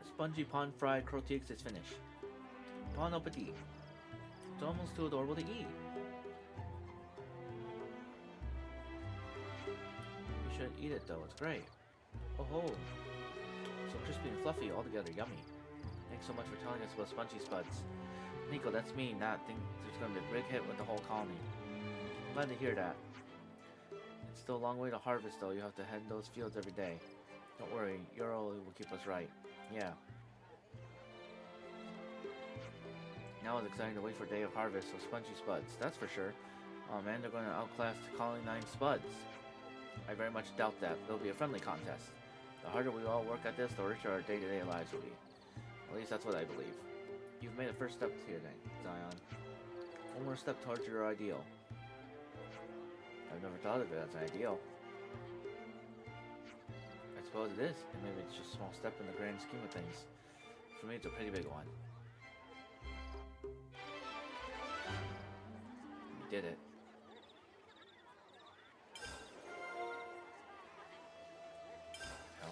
S1: Spongy pan-fried crotix is finished. Bon appetit. It's almost too adorable to eat. You should eat it though, it's great. Oh ho! So crispy and fluffy, altogether yummy. Thanks so much for telling us about Spongy Spuds. Nico, that's me, not think there's gonna be a big hit with the whole colony. Glad to hear that. It's still a long way to harvest though, you have to head those fields every day. Don't worry, Yoro will keep us right. Yeah. Now it's exciting to wait for day of harvest of Spongy Spuds, that's for sure. Oh man, they're going to outclass Colony 9 Spuds. I very much doubt that. It'll be a friendly contest. The harder we all work at this, the richer our day-to-day lives will be. At least that's what I believe. You've made a first step here, Zion. One more step towards your ideal. I've I've never thought of it as an ideal. I suppose it is, and maybe it's just a small step in the grand scheme of things. For me, it's a pretty big one. We did it.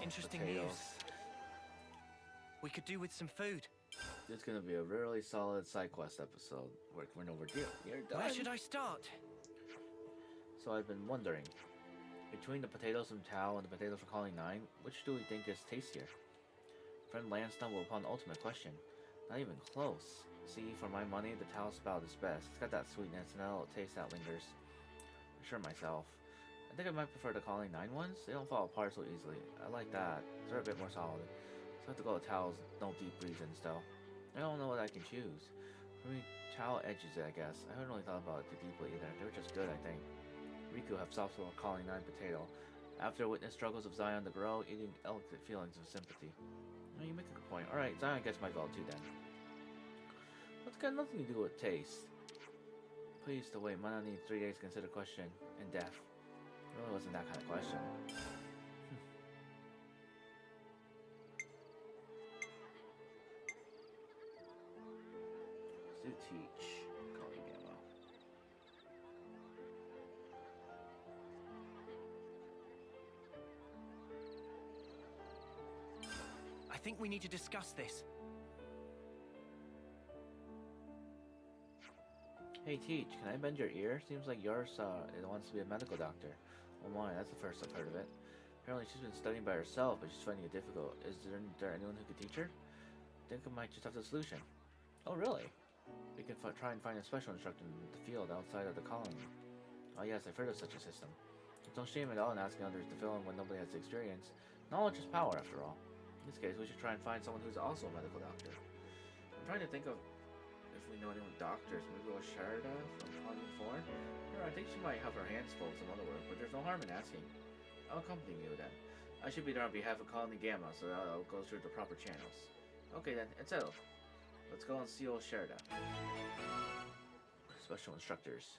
S2: Interesting
S1: Potatoes.
S2: news. We could do with some food.
S1: It's gonna be a really solid side quest episode. We're no deal. You're done.
S2: Where should I start?
S1: So I've been wondering, between the potatoes from Tao and the potatoes from Colony 9, which do we think is tastier? Friend Lan stumbled upon the ultimate question. Not even close. See, for my money, the Tao spout is best. It's got that sweetness and that little taste that lingers. I'm sure myself. I think I might prefer the Colony 9 ones. They don't fall apart so easily. I like that. They're a bit more solid. So I have to go with Tao's no deep reasons though. I don't know what I can choose. For me, Tao edges it, I guess. I haven't really thought about it too deeply either. They were just good, I think. Riku have soft little Colony 9 potato. After witness struggles of Zion to grow, eating elegant feelings of sympathy. Well, you make a good point. Alright, Zion gets my vote too then. What's got nothing to do with taste? Please to wait, might not need 3 days to consider question and death. It really wasn't that kind of question. Do teach. Calling ammo.
S2: I think we need to discuss this.
S1: Hey Teach, can I bend your ear? Seems like yours it wants to be a medical doctor. Oh my, that's the first I've heard of it. Apparently she's been studying by herself, but she's finding it difficult. Is there anyone who could teach her? Think I might just have the solution. Oh really? We can try and find a special instructor in the field outside of the colony. Oh yes, I've heard of such a system. There's no shame at all in asking others to fill in when nobody has the experience. Knowledge is power, after all. In this case, we should try and find someone who's also a medical doctor. I'm trying to think of if we know anyone doctors. Maybe Sharda from Colony 4? No, I think she might have her hands full with some other work, but there's no harm in asking. I'll accompany you then. I should be there on behalf of Colony Gamma, so that I'll go through the proper channels. Okay then, it's settled. Let's go and see old Sharda. Special instructors.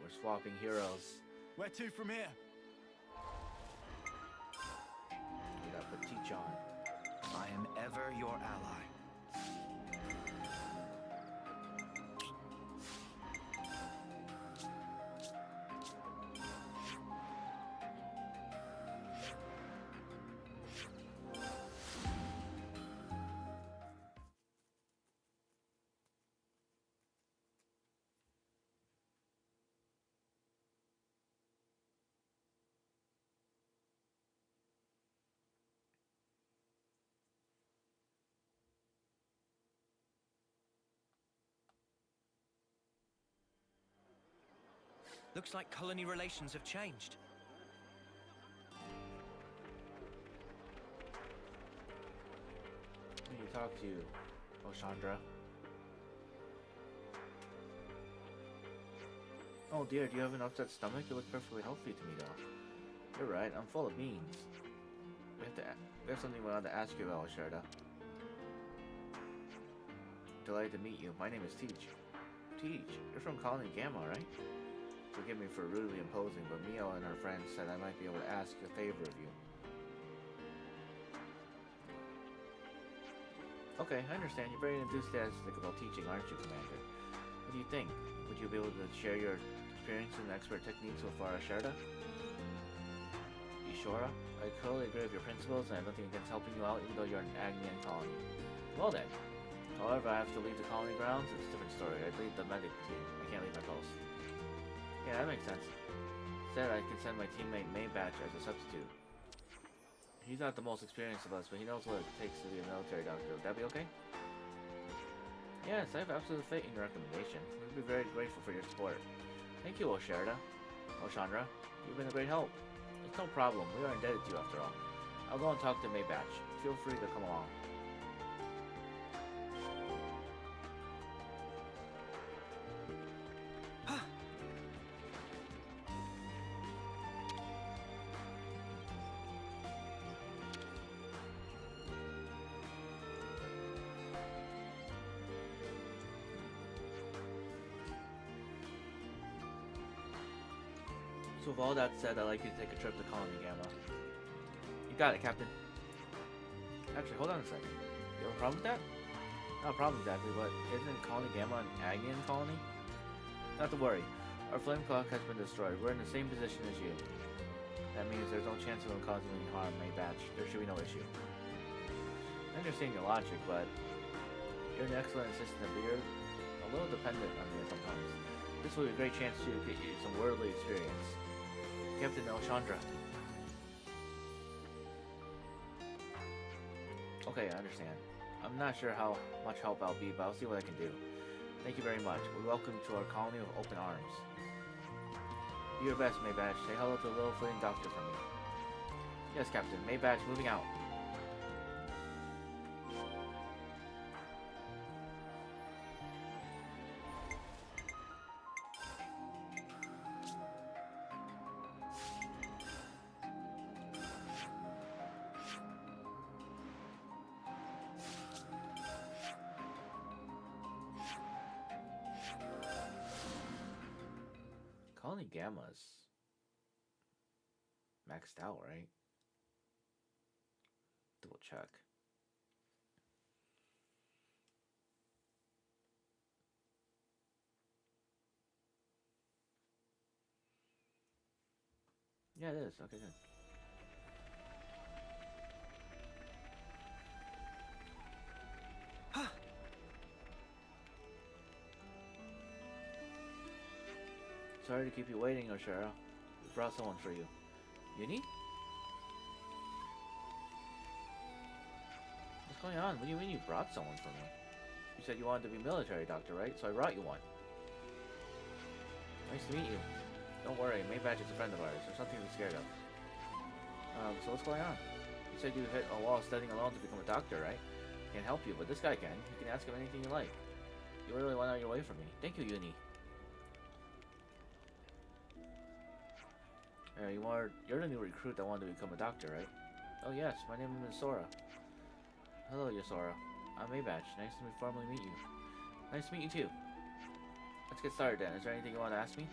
S1: We're swapping heroes.
S5: Where to from here?
S1: We got Petite on.
S2: I am ever your ally. Looks like colony relations have changed.
S1: Who do you talk to, Oshandra? Oh dear, do you have an upset stomach? You look perfectly healthy to me though. You're right, I'm full of beans. We have something we want to ask you about, Sharda. Delighted to meet you. My name is Teach. Teach, you're from Colony Gamma, right? Forgive me for rudely imposing, but Mio and her friends said I might be able to ask a favor of you. Okay, I understand. You're very enthusiastic about teaching, aren't you, Commander? What do you think? Would you be able to share your experience and expert techniques with Farah Sharda? Ishora? I totally agree with your principles and I have nothing against helping you out even though you're an Agnian colony. Well then. However, I have to leave the colony grounds. It's a different story. I lead the medic team. I can't leave my post. Yeah, that makes sense. Instead, I can send my teammate Maybatch as a substitute. He's not the most experienced of us, but he knows what it takes to be a military doctor. Would that be okay? Yes, I have absolute faith in your recommendation. We'd be very grateful for your support. Thank you, Oshandra. You've been a great help. It's no problem. We are indebted to you after all. I'll go and talk to Maybatch. Feel free to come along. So with all that said, I'd like you to take a trip to Colony Gamma. You got it, Captain. Actually, hold on a second. You have a problem with that? Not a problem exactly, but isn't Colony Gamma an Agnian colony? Not to worry. Our flame clock has been destroyed. We're in the same position as you. That means there's no chance of them causing any harm, Maybatch. There should be no issue. I understand your logic, but you're an excellent assistant, but you're a little dependent on me sometimes. This will be a great chance to get you some worldly experience. Captain Alchandra. Okay, I understand. I'm not sure how much help I'll be, but I'll see what I can do. Thank you very much. We welcome you to our colony with open arms. Do your best, Maybatch. Say hello to the little flitting doctor for me. Yes, Captain. Maybatch moving out. Colony Gamma's maxed out, right? Double check. Yeah, it is. Okay, good. Sorry to keep you waiting, Oshara. We brought someone for you. Uni? What's going on? What do you mean you brought someone for me? You said you wanted to be military doctor, right? So I brought you one. Nice to meet you. Don't worry, Maybatch is a friend of ours. There's nothing to be scared of. So what's going on? You said you hit a wall studying alone to become a doctor, right? Can't help you, but this guy can. You can ask him anything you like. You really went out your way for me. Thank you, Uni. You're the new recruit that wanted to become a doctor, right? Oh yes, my name is Sora. Hello, Yasora. I'm Maybatch. Nice to formally meet you. Nice to meet you too. Let's get started then. Is there anything you want to ask me?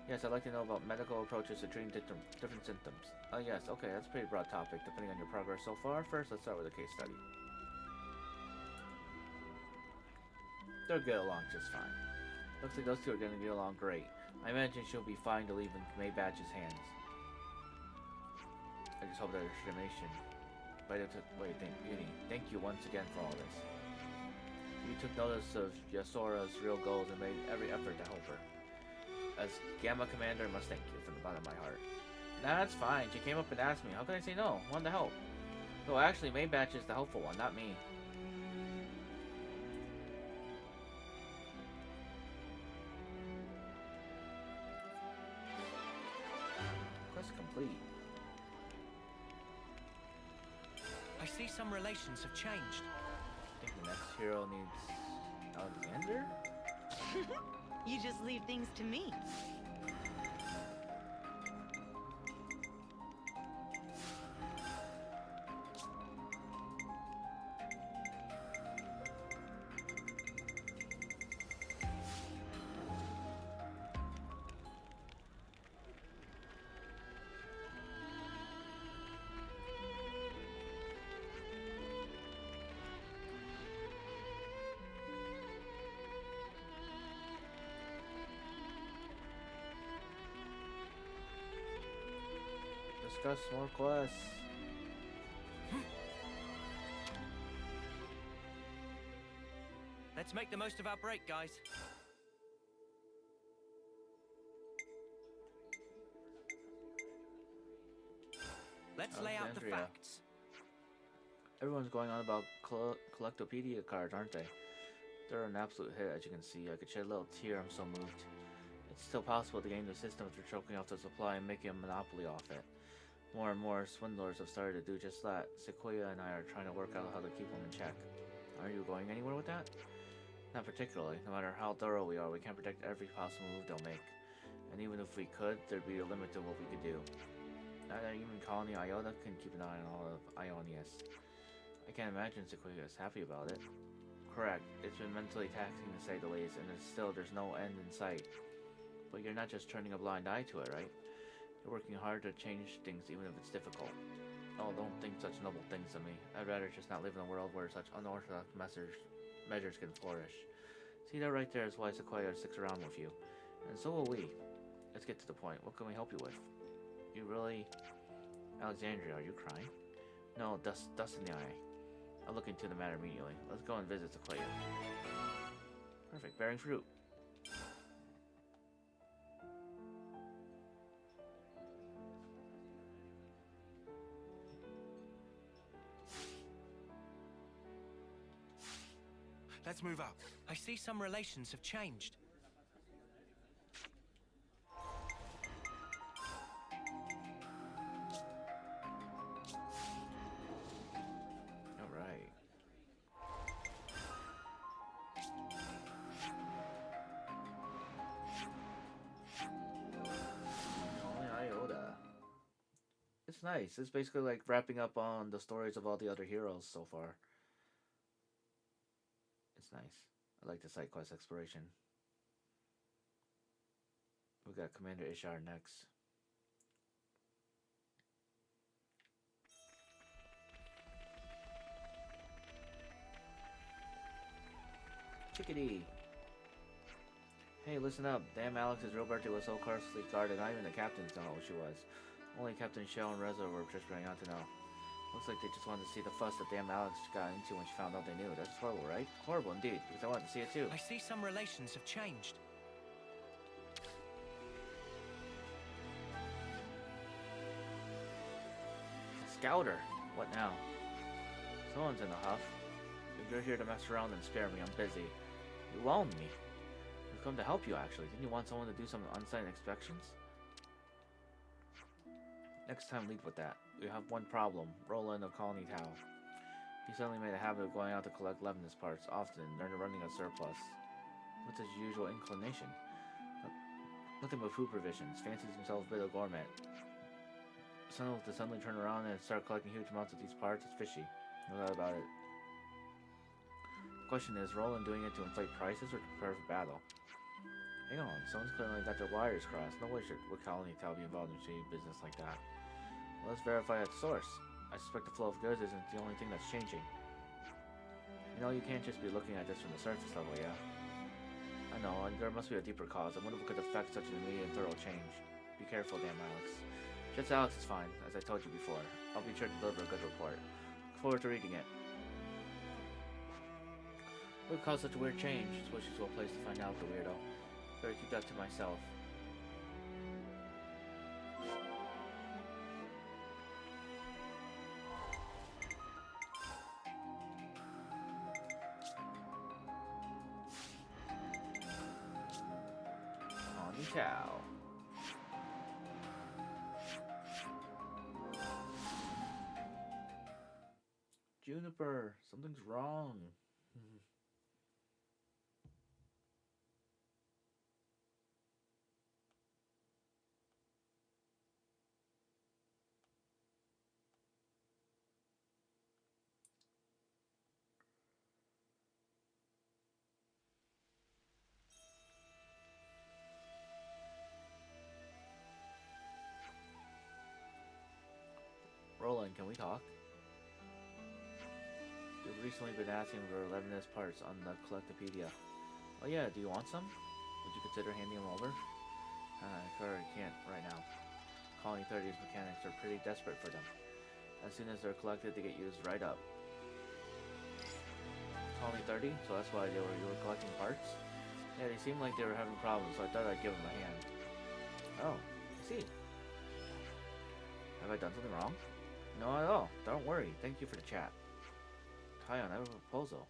S1: Yes, I'd like to know about medical approaches to treating different symptoms. Oh yes, okay, that's a pretty broad topic depending on your progress so far. First, let's start with a case study. They'll get along just fine. Looks like those two are going to get along great. I imagine she'll be fine to leave in Maybatch's hands. I just hope that her determination. Thank you once again for all this. You took notice of Yasora's real goals and made every effort to help her. As Gamma Commander, I must thank you from the bottom of my heart. Nah, that's fine. She came up and asked me. How can I say no? I wanted to help. No, actually, Maybatch is the helpful one, not me. Quest complete.
S2: I see some relations have changed.
S1: I think the next hero needs Alexander?
S9: You just leave things to me.
S1: Discuss more quests.
S2: Let's make the most of our break, guys. Let's lay out the
S1: Alexandria.
S2: facts.
S1: Everyone's going on about Collectopedia cards, aren't they? They're an absolute hit, as you can see. I could shed a little tear, I'm so moved. It's still possible to game the system after choking off the supply and making a monopoly off it. More and more swindlers have started to do just that. Sequoia and I are trying to work out how to keep them in check. Are you going anywhere with that? Not particularly. No matter how thorough we are, we can't predict every possible move they'll make. And even if we could, there'd be a limit to what we could do. Not even Colony Iota can keep an eye on all of Ionius. I can't imagine Sequoia is happy about it. Correct. It's been mentally taxing to say the least, and there's no end in sight. But you're not just turning a blind eye to it, right? You're working hard to change things even if it's difficult. Oh, don't think such noble things of me. I'd rather just not live in a world where such unorthodox measures can flourish. See, that right there is why Sequoia sticks around with you. And so will we. Let's get to the point. What can we help you with? You really... Alexandria, are you crying? No, dust in the eye. I'll look into the matter immediately. Let's go and visit Sequoia. Perfect, bearing fruit.
S2: Let's move out. I see some relations have changed.
S1: Alright. Iota. It's nice. It's basically like wrapping up on the stories of all the other heroes so far. It's nice. I like the side quest exploration. We got Commander Ishar next. Chickadee! Hey, listen up. Damn Alex's real birthday was so cautiously guarded, not even the captains don't know what she was. Only Captain Shell and Reza were just bringing out to know. Looks like they just wanted to see the fuss that damn Alex got into when she found out they knew. That's horrible, right? Horrible indeed, because I wanted to see it too.
S2: I see some relations have changed.
S1: Scouter! What now? Someone's in a huff. If you're here to mess around, then spare me. I'm busy. You whelmed me. We've come to help you, actually. Didn't you want someone to do some unsigned inspections? Next time, lead with that. We have one problem. Roland of Colony Tau. He suddenly made a habit of going out to collect Lebanese parts, often, and running a surplus. What's his usual inclination? Nothing but food provisions. Fancies himself a bit of gourmet. To suddenly turn around and start collecting huge amounts of these parts is fishy. No doubt about it. The question is, Roland doing it to inflate prices or to prepare for battle? Hang on, someone's clearly got their wires crossed. No way would Colony Tau be involved in shady business like that. Well, let's verify at the source. I suspect the flow of goods isn't the only thing that's changing. You know, you can't just be looking at this from the surface level, yeah? I know, and there must be a deeper cause. I wonder what could affect such an immediate and thorough change. Be careful, damn Alex. Just Alex is fine, as I told you before. I'll be sure to deliver a good report. Look forward to reading it. What caused such a weird change? Switch is well placed to find out, the weirdo. Better keep that to myself. Colony Tau. Juniper, something's wrong. Roland, can we talk? We've recently been asking for Lebanese parts on the Collectopedia. Oh yeah, do you want some? Would you consider handing them over? Curry can't right now. Colony 30's mechanics are pretty desperate for them. As soon as they're collected, they get used right up. Colony 30? So that's why you were collecting parts? Yeah, they seemed like they were having problems, so I thought I'd give them a hand. Oh, I see. Have I done something wrong? No, at all. Don't worry. Thank you for the chat. Tyon, I have a proposal.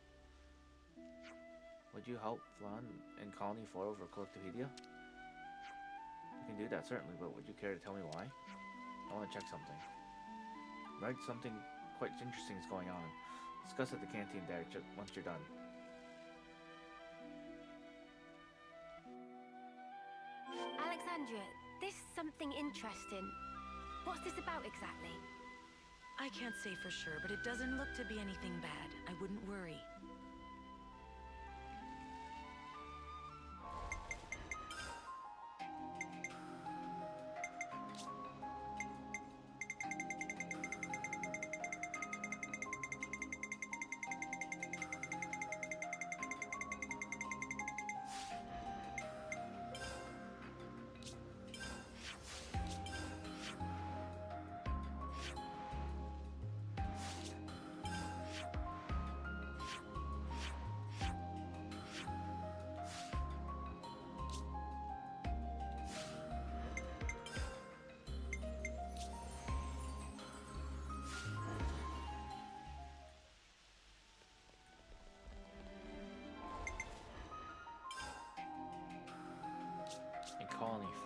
S1: Would you help Flan and Colony 4 over Collectopedia? You can do that, certainly, but would you care to tell me why? I want to check something. Right, something quite interesting is going on. Discuss at the canteen there once you're done.
S3: Alexandria, this something interesting. What's this about exactly?
S9: I can't say for sure, but it doesn't look to be anything bad. I wouldn't worry.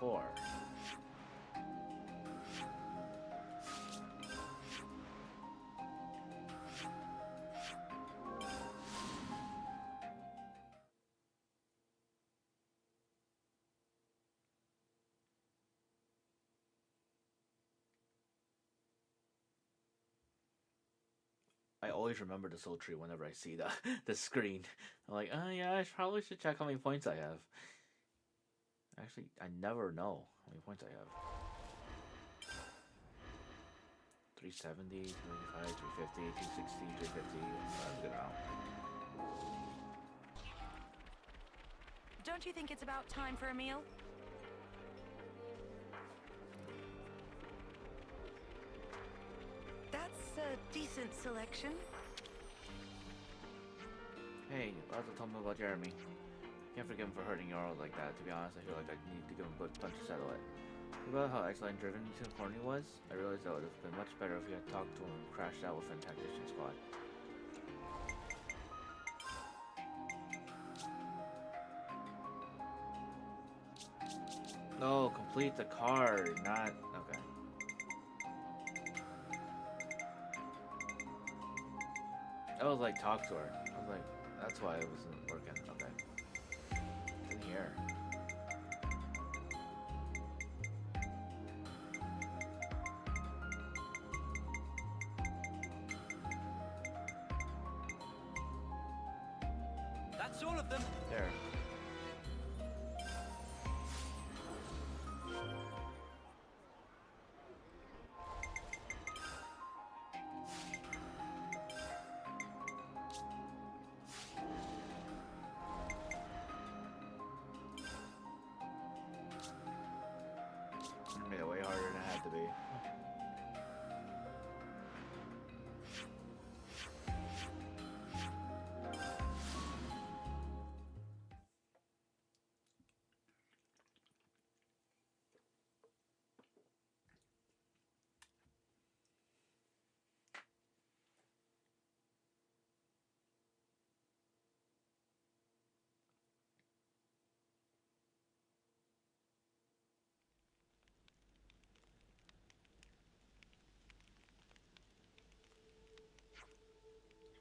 S1: 4. I always remember the soul tree whenever I see the the screen. I'm like, oh yeah, I probably should check how many points I have. Actually, I never know how many points I have. 370, 355, 350, 260, 350. That's a good amount.
S9: Don't you think it's about time for a meal? That's a decent selection.
S1: Hey, Lazo told me about Jeremy. Can't forgive him for hurting Yarl like that. To be honest, I feel like I need to give him a punch to settle it. About how excellent driven Horny was, I realized that would have been much better if we had talked to him and crashed out with an tactician squad. No, complete the card, not... Okay. I was like, talk to her. I was like, that's why it wasn't working. Okay. It's in here.
S2: That's all of them.
S1: There. Made it way harder than it had to be.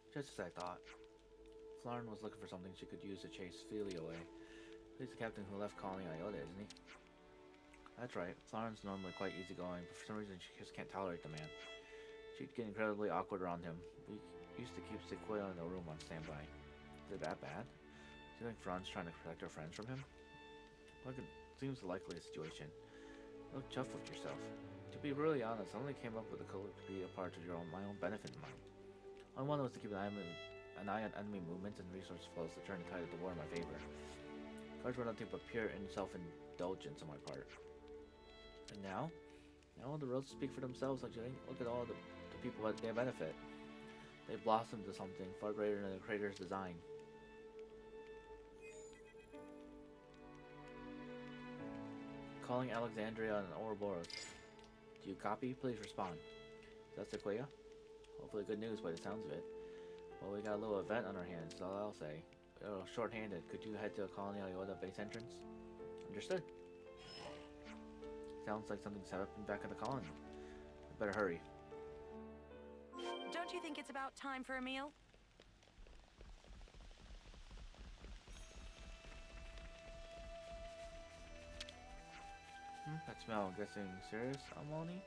S1: Just as I thought. Flarn was looking for something she could use to chase Feely away. He's the captain who left Colony Iota, isn't he? That's right. Flarn's normally quite easygoing, but for some reason she just can't tolerate the man. She'd get incredibly awkward around him. We used to keep Sequoia in the room on standby. Is it that bad? Do you think Fran's trying to protect her friends from him? Look, it seems the likeliest situation. Look chuffed with yourself. To be really honest, I only came up with the color to be a part of my own benefit in mind. All I wanted was to keep an eye on enemy movements and resource flows to turn the tide of the war in my favor. Cards were nothing but pure and self-indulgence on my part. And now the roads speak for themselves. Like, look at all the people that they benefit. They blossomed to something far greater than the creator's design. Calling Alexandria and Ouroboros. Do you copy? Please respond. Is that Sequoia? Hopefully good news by the sounds of it. Well, we got a little event on our hands, that's all I'll say. Oh, short-handed. Could you head to a Colony Iota base entrance? Understood. Sounds like something's happened back at the colony. I better hurry.
S9: Don't you think it's about time for a meal?
S1: That smell, I'm guessing serious ammonia?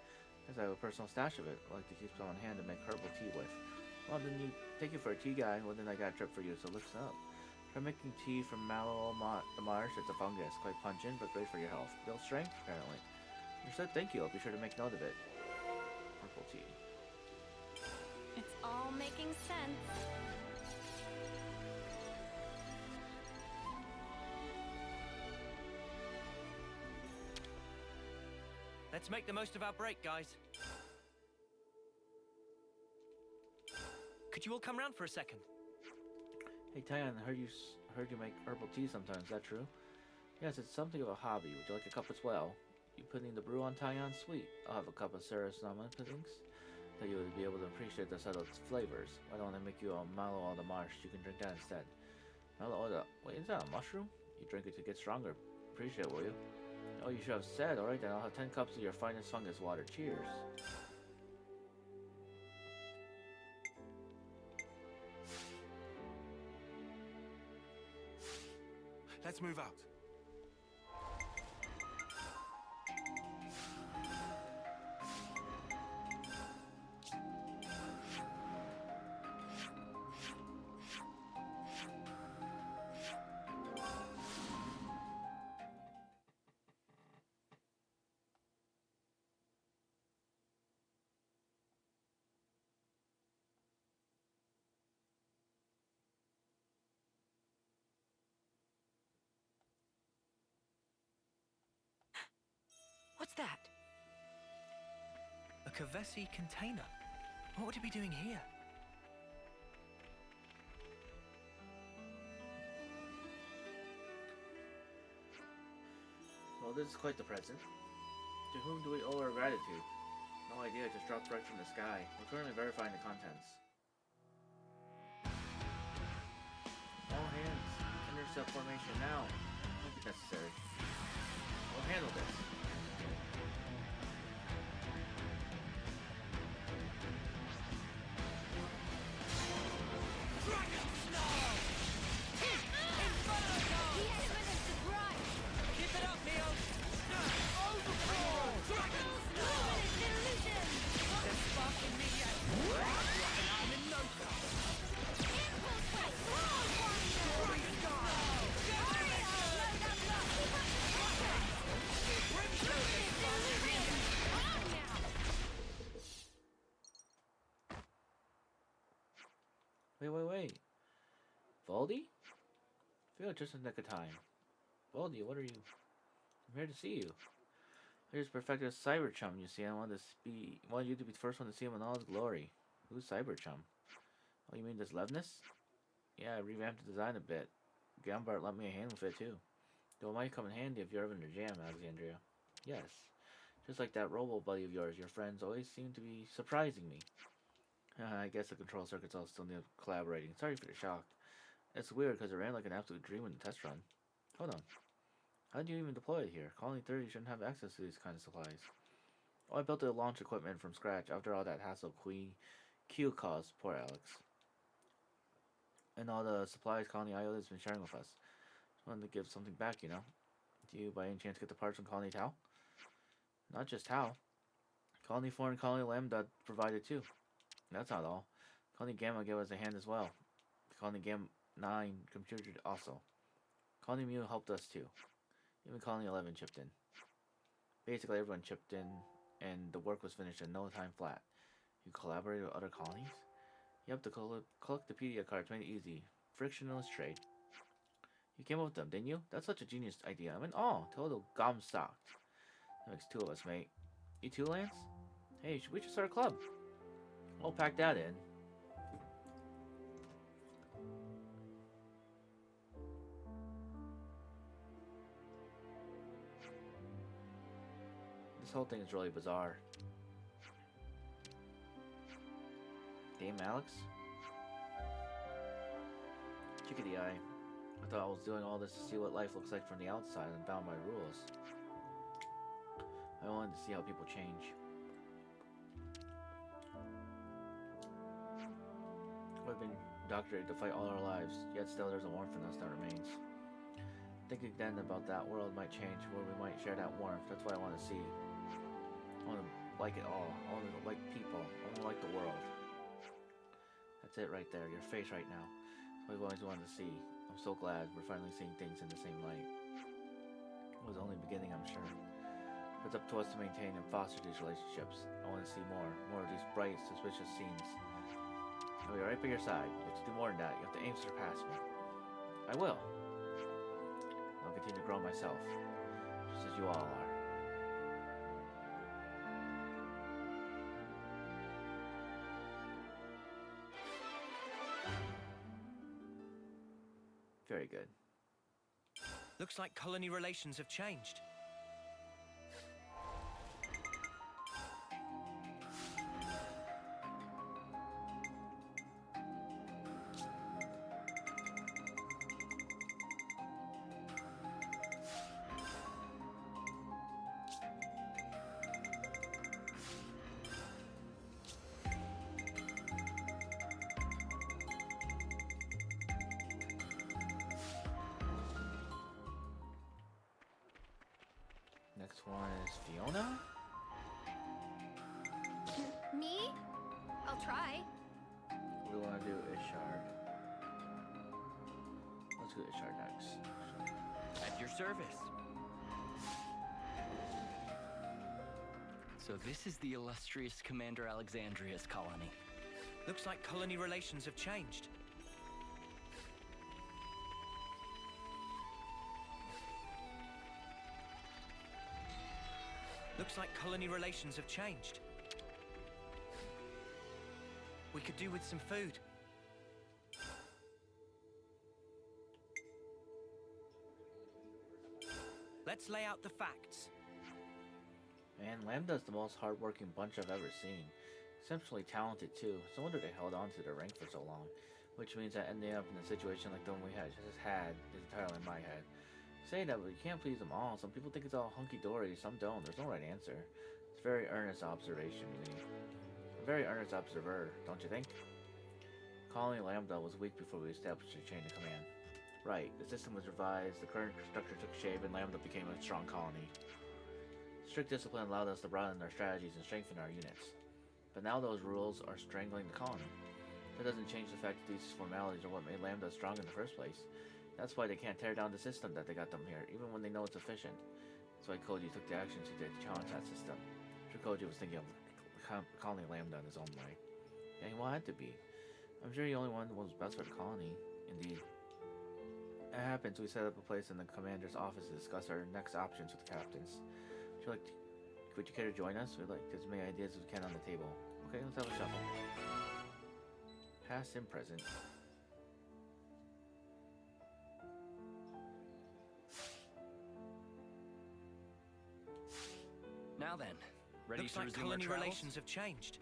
S1: Guess I have a personal stash of it. I like to keep some on hand to make herbal tea with. Well, then you take it for a tea guy. Well, then I got a trip for you, so listen up. Try making tea from mallow the marsh. It's a fungus, quite pungent, but great for your health. Builds strength, apparently. You said thank you. I'll be sure to make note of it. Herbal tea.
S3: It's all making sense.
S2: Let's make the most of our break, guys. Could you all come round for a second?
S1: Hey, Tyan, I heard you make herbal tea sometimes. Is that true? Yes, it's something of a hobby. Would you like a cup as well? You putting the brew on Tyan? Sweet. I'll have a cup of Sarah's salmon puddings. That you would be able to appreciate the subtle flavors. Why don't I make you a mallow on the marsh? You can drink that instead. Mallow, wait, is that a mushroom? You drink it to get stronger. Appreciate it, will you? Oh, you should have said. Alright then, I'll have 10 cups of your finest fungus water. Cheers.
S8: Let's move out.
S9: What's that?
S2: A Kavesi container. What would it be doing here?
S1: Well, this is quite the present. To whom do we owe our gratitude? No idea, it just dropped right from the sky. We're currently verifying the contents. All hands, intercept formation now. Won't be necessary. We'll handle this.
S2: Keep it up, Neo! There's spark in me yet. I'm in no time.
S1: Wait. Valdi? I feel just in the nick of time. Valdi, what are you? I'm here to see you. I just perfected a cyber chum, you see. I wanted you to be the first one to see him in all his glory. Who's cyber chum? Oh, you mean this Levness? Yeah, I revamped the design a bit. Gambart lent me a hand with it too. Though it might come in handy if you're ever in a jam, Alexandria. Yes. Just like that robo buddy of yours, your friends always seem to be surprising me. I guess the control circuits all still need collaborating. Sorry for the shock. It's weird because it ran like an absolute dream in the test run. Hold on. How did you even deploy it here? Colony 30 shouldn't have access to these kinds of supplies. Oh, I built the launch equipment from scratch after all that hassle Q caused. Poor Alex. And all the supplies Colony IO has been sharing with us. Just wanted to give something back, you know. Do you by any chance get the parts from Colony Tau? Not just Tau. Colony 4 and Colony Lambda provided too. That's not all. Colony Gamma gave us a hand as well. Colony Gamma 9 contributed also. Colony Mu helped us too. Even Colony 11 chipped in. Basically everyone chipped in and the work was finished in no time flat. You collaborated with other colonies? Yep, to collect the PDA cards made it easy. Frictionless trade. You came up with them, didn't you? That's such a genius idea. I'm in awe. Total gom-stocked. That makes two of us, mate. You too, Lance? Hey, we should start a club. We'll pack that in. This whole thing is really bizarre. Damn, Alex? Chickadee eye. I thought I was doing all this to see what life looks like from the outside and bound by rules. I wanted to see how people change. We've been indoctrinated to fight all our lives, yet still there's a warmth in us that remains. Thinking then about that world might change, where we might share that warmth. That's what I want to see. I want to like it all. I want to like people. I want to like the world. That's it right there, your face right now. That's what I've always wanted to see. I'm so glad we're finally seeing things in the same light. It was only beginning, I'm sure. It's up to us to maintain and foster these relationships. I want to see more of these bright, suspicious scenes. I'll be right by your side. You have to do more than that. You have to aim to surpass me. I will. I'll continue to grow myself, just as you all are. Very good.
S2: Looks like colony relations have changed.
S1: Fiona?
S3: Me? I'll try.
S1: We want to do Ishard. Let's do Ishard next.
S2: At your service.
S10: So this is the illustrious Commander Alexandria's colony.
S2: Looks like colony relations have changed. Looks like colony relations have changed. We could do with some food. Let's lay out the facts.
S1: Man, Lambda's the most hardworking bunch I've ever seen. Exceptionally talented too. It's no wonder they held on to their rank for so long. Which means that ending up in a situation like the one we just had is entirely in my head. Say that, but you can't please them all. Some people think it's all hunky-dory, some don't. There's no right answer. It's a very earnest observation, Lee. A very earnest observer, don't you think? Colony Lambda was weak before we established a chain of command. Right, the system was revised, the current structure took shape, and Lambda became a strong colony. Strict discipline allowed us to broaden our strategies and strengthen our units. But now those rules are strangling the colony. That doesn't change the fact that these formalities are what made Lambda strong in the first place. That's why they can't tear down the system that they got them here, even when they know it's efficient. That's why Koji took the actions he did to challenge that system. I'm sure Koji was thinking of colony Lambda in his own way. Yeah, he wanted to be. I'm sure he only wanted what was best for the colony. Indeed. It happens, we set up a place in the commander's office to discuss our next options with the captains. Would you care to join us? We'd like as many ideas as we can on the table. Okay, let's have a shuffle. Past and present.
S10: Now then, ready
S2: Looks
S10: to
S2: like
S10: resume
S2: colony
S10: our travels?
S2: relations have changed.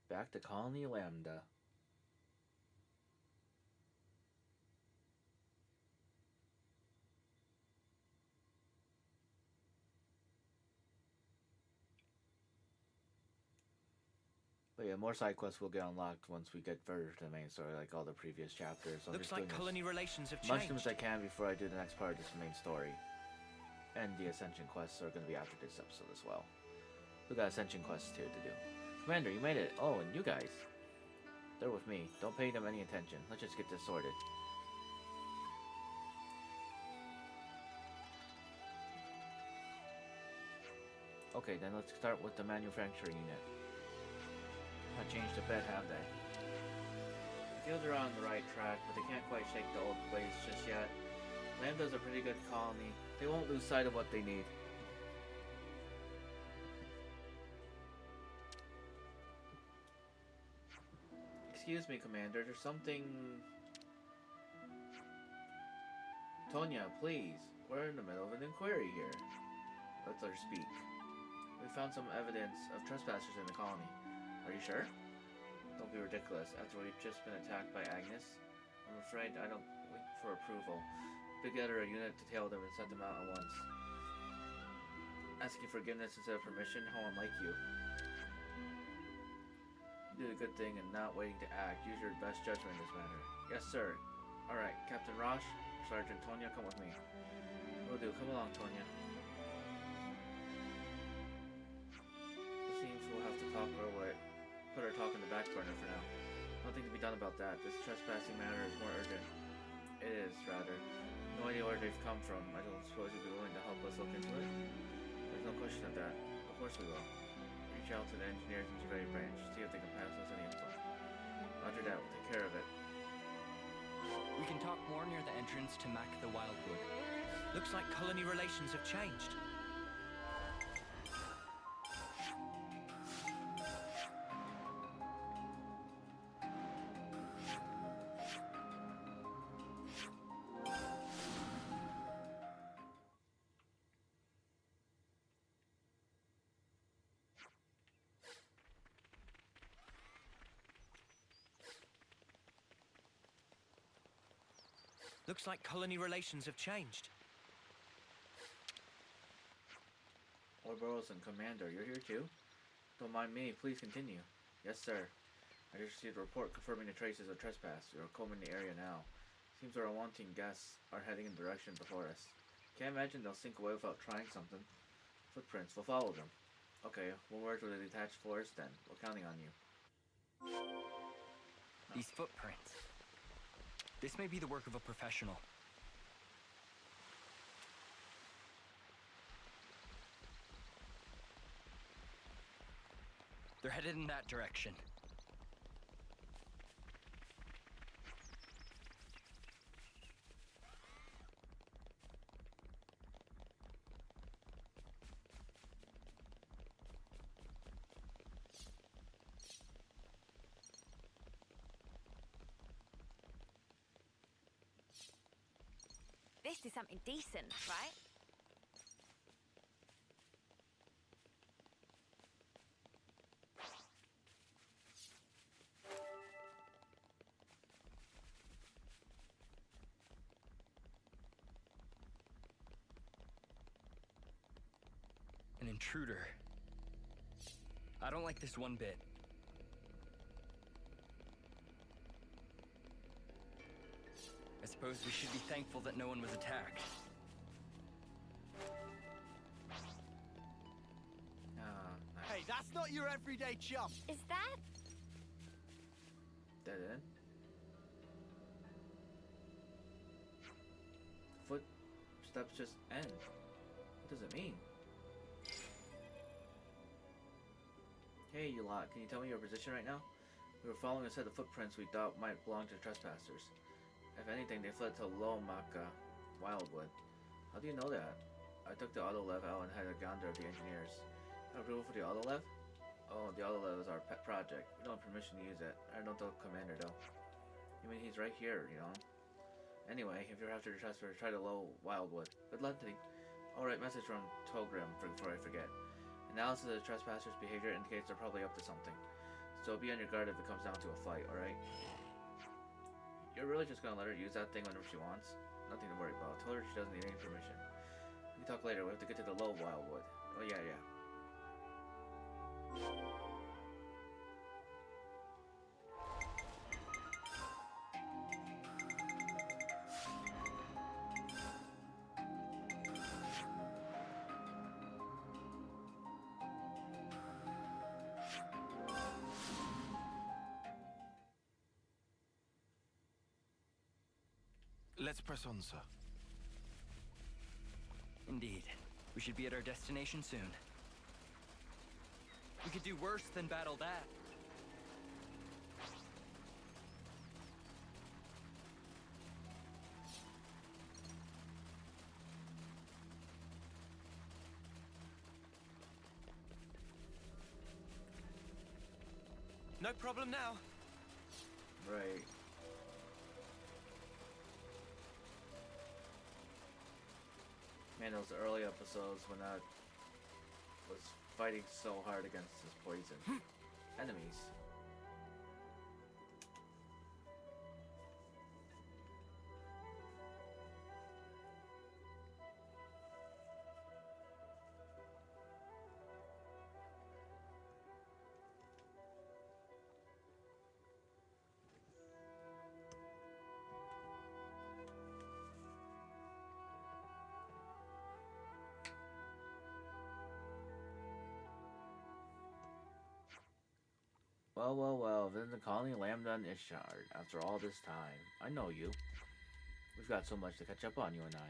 S1: Back to Colony Lambda. But yeah, more side quests will get unlocked once we get further to the main story, like all the previous chapters. So
S2: Looks like colony relations have
S1: much
S2: changed.
S1: as I can before I do the next part of this main story. And the Ascension quests are going to be after this episode as well. We got Ascension quests here to do. Commander, you made it. Oh, and you guys. They're with me. Don't pay them any attention. Let's just get this sorted. Okay, then let's start with the manufacturing unit. Not changed a bit, have they? I feel they're on the right track, but they can't quite shake the old ways just yet. Lambda's a pretty good colony. They won't lose sight of what they need. Excuse me, Commander. There's something... Tonya, please. We're in the middle of an inquiry here. Let her speak. We found some evidence of trespassers in the colony. Are you sure? Don't be ridiculous. After we've just been attacked by Agnes, I'm afraid I don't wait for approval. Put together a unit to tail them and send them out at once. Asking forgiveness instead of permission? How unlike you. You did a good thing and not waiting to act. Use your best judgment in this matter. Yes, sir. Alright, Captain Rosh, Sergeant Tonya, come with me. Will do. Come along, Tonya. It seems we'll have to talk our way. Put our talk in the back burner for now. Nothing to be done about that. This trespassing matter is more urgent. It is, rather. No idea where they've come from. I don't suppose you'd be willing to help us look into it? There's no question of that. Of course we will. Reach out to the engineers and survey branch. See if they can pass us any info. Roger that. We'll take care of it.
S10: We can talk more near the entrance to Mac the Wildwood.
S2: Looks like colony relations have changed. Looks like colony relations have changed.
S1: Ouroboros and Commander, you're here too? Don't mind me, please continue. Yes, sir. I just received a report confirming the traces of trespass. We are combing the area now. Seems our wanting guests are heading in the direction before us. Can't imagine they'll sink away without trying something. Footprints, we'll follow them. Okay, we'll work with a detached force then. We're counting on you.
S10: These footprints. This may be the work of a professional. They're headed in that direction.
S6: This is something decent, right?
S10: An intruder. I don't like this one bit. I suppose we should be thankful that no one was attacked.
S5: Hey, that's not your everyday chump.
S3: Is that?
S1: Dead end? Footsteps just end. What does it mean? Hey, you lot, can you tell me your position right now? We were following a set of footprints we thought might belong to trespassers. If anything, they fled to Lomaka Wildwood. How do you know that? I took the autolev out and had a gander of the engineers. Approval for the autolev? Oh, the autolev is our pet project. We don't have permission to use it. I don't tell Commander though. You mean he's right here, you know? Anyway, if you're after the trespassers, try to low Wildwood. Good luck to you. Alright, message from Togrim before I forget. Analysis of the trespassers' behavior indicates they're probably up to something. So be on your guard if it comes down to a fight, alright? You're really just gonna let her use that thing whenever she wants? Nothing to worry about. Tell her she doesn't need any permission. We can talk later. We have to get to the low Wildwood. Oh yeah.
S8: Let's press on, sir.
S10: Indeed. We should be at our destination soon. We could do worse than battle that.
S2: No problem now.
S1: Right. Man, those early episodes when I was fighting so hard against this poison. Enemies. Well, then the colony Lambda and Ishard, after all this time. I know you. We've got so much to catch up on, you and I.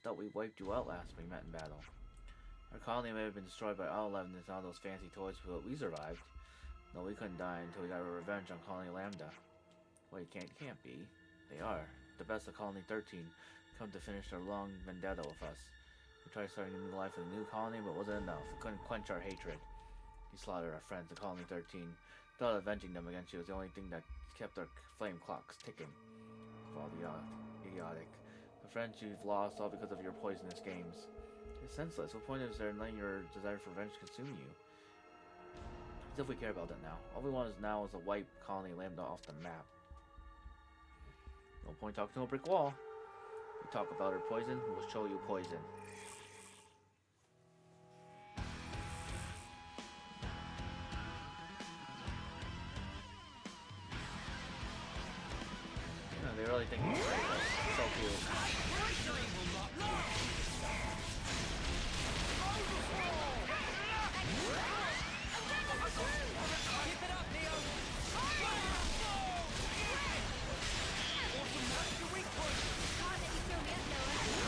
S1: Thought we wiped you out last we met in battle. Our colony may have been destroyed by all 11 and all those fancy toys, but we survived. No, we couldn't die until we got our revenge on Colony Lambda. Wait, can't be. They are. The best of Colony 13 come to finish their long vendetta with us. We tried starting a new life with a new colony, but it wasn't enough. We couldn't quench our hatred. You slaughtered our friends in Colony 13. Thought avenging them against you was the only thing that kept our flame clocks ticking. All the idiotic. The friends you've lost all because of your poisonous games. It's senseless. What point is there in letting your desire for revenge consume you? As if we care about that now. All we want is now is to wipe Colony Lambda off the map. No point talking to a brick wall. You talk about her poison, we'll show you poison. you're really thinking of it. So cute.
S2: Keep it up, Neo!
S3: Can't let you fill me up, Noah.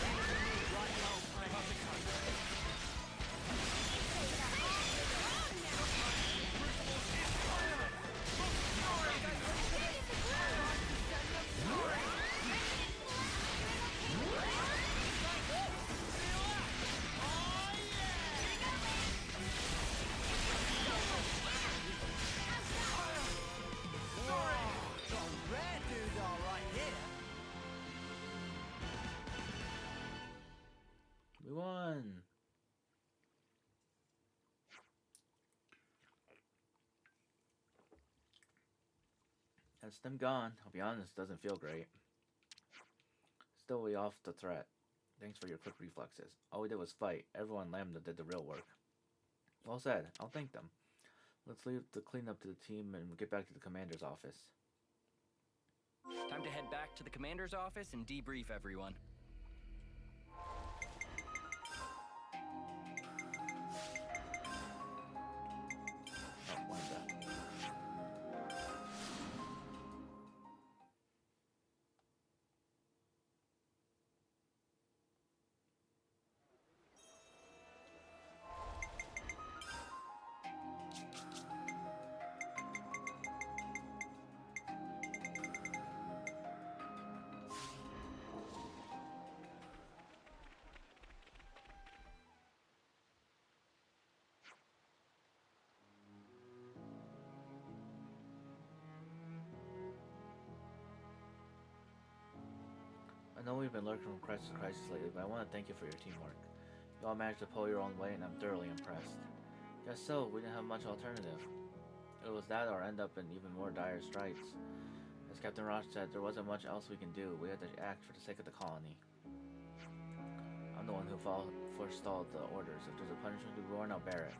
S5: Some rare dudes all right here.
S1: We won. That's them gone. I'll be honest, doesn't feel great. Still, we off the threat. Thanks for your quick reflexes. All we did was fight. Everyone Lambda did the real work. Well said. I'll thank them. Let's leave the cleanup to the team and get back to the commander's office.
S10: Time to head back to the commander's office and debrief everyone.
S1: Oh, Lambda. I know we've been lurking from crisis to crisis lately, but I want to thank you for your teamwork. You all managed to pull your own weight, and I'm thoroughly impressed. Guess so, we didn't have much alternative. It was that or end up in even more dire straits. As Captain Roche said, there wasn't much else we can do. We had to act for the sake of the colony. I'm the one who forestalled the orders. If there's a punishment to be borne, I'll bear it.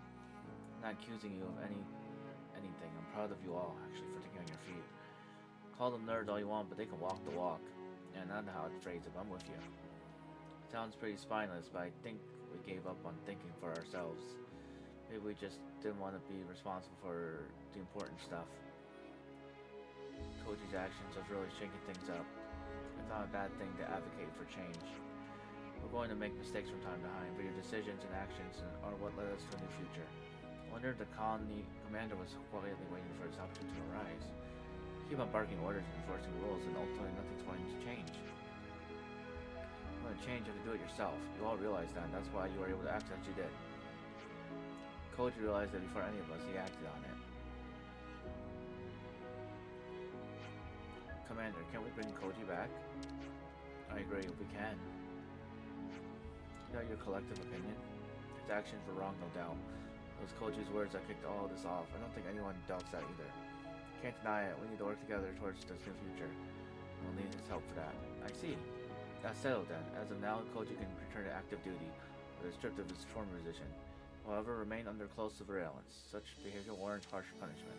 S1: I'm not accusing you of anything. I'm proud of you all, actually, for thinking on your feet. Call them nerds all you want, but they can walk the walk. And I don't know how I'd phrase it, but I'm with you. Sounds pretty spineless, but I think we gave up on thinking for ourselves. Maybe we just didn't want to be responsible for the important stuff. Koji's actions was really shaking things up. It's not a bad thing to advocate for change. We're going to make mistakes from time to time, but your decisions and actions are what led us to a new future. I wonder if the colony commander was quietly waiting for his opportunity to arise. Keep on barking orders and enforcing rules, and ultimately nothing's going to change. If you want to change, you have to do it yourself. You all realize that, and that's why you were able to act as you did. Koji realized that before any of us, he acted on it. Commander, can we bring Koji back? I agree, we can. Is that your collective opinion? His actions were wrong, no doubt. It was Koji's words that kicked all of this off. I don't think anyone doubts that either. Can't deny it. We need to work together towards this new future. We'll need his help for that. I see. That's settled then. As of now, Koji can return to active duty, but is stripped of his former position. However, remain under close surveillance. Such behavior warrants harsh punishment.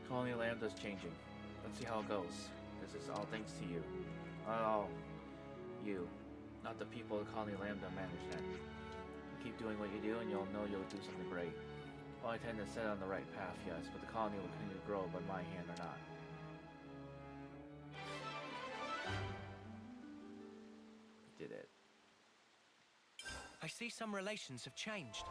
S1: Colony Lambda's changing. Let's see how it goes. This is all thanks to you. Not all you. Not the people of Colony Lambda manage them. Keep doing what you do and you'll know you'll do something great. Well, I tend to set on the right path, yes, but the colony will continue to grow by my hand or not. Did it.
S2: I see some relations have changed.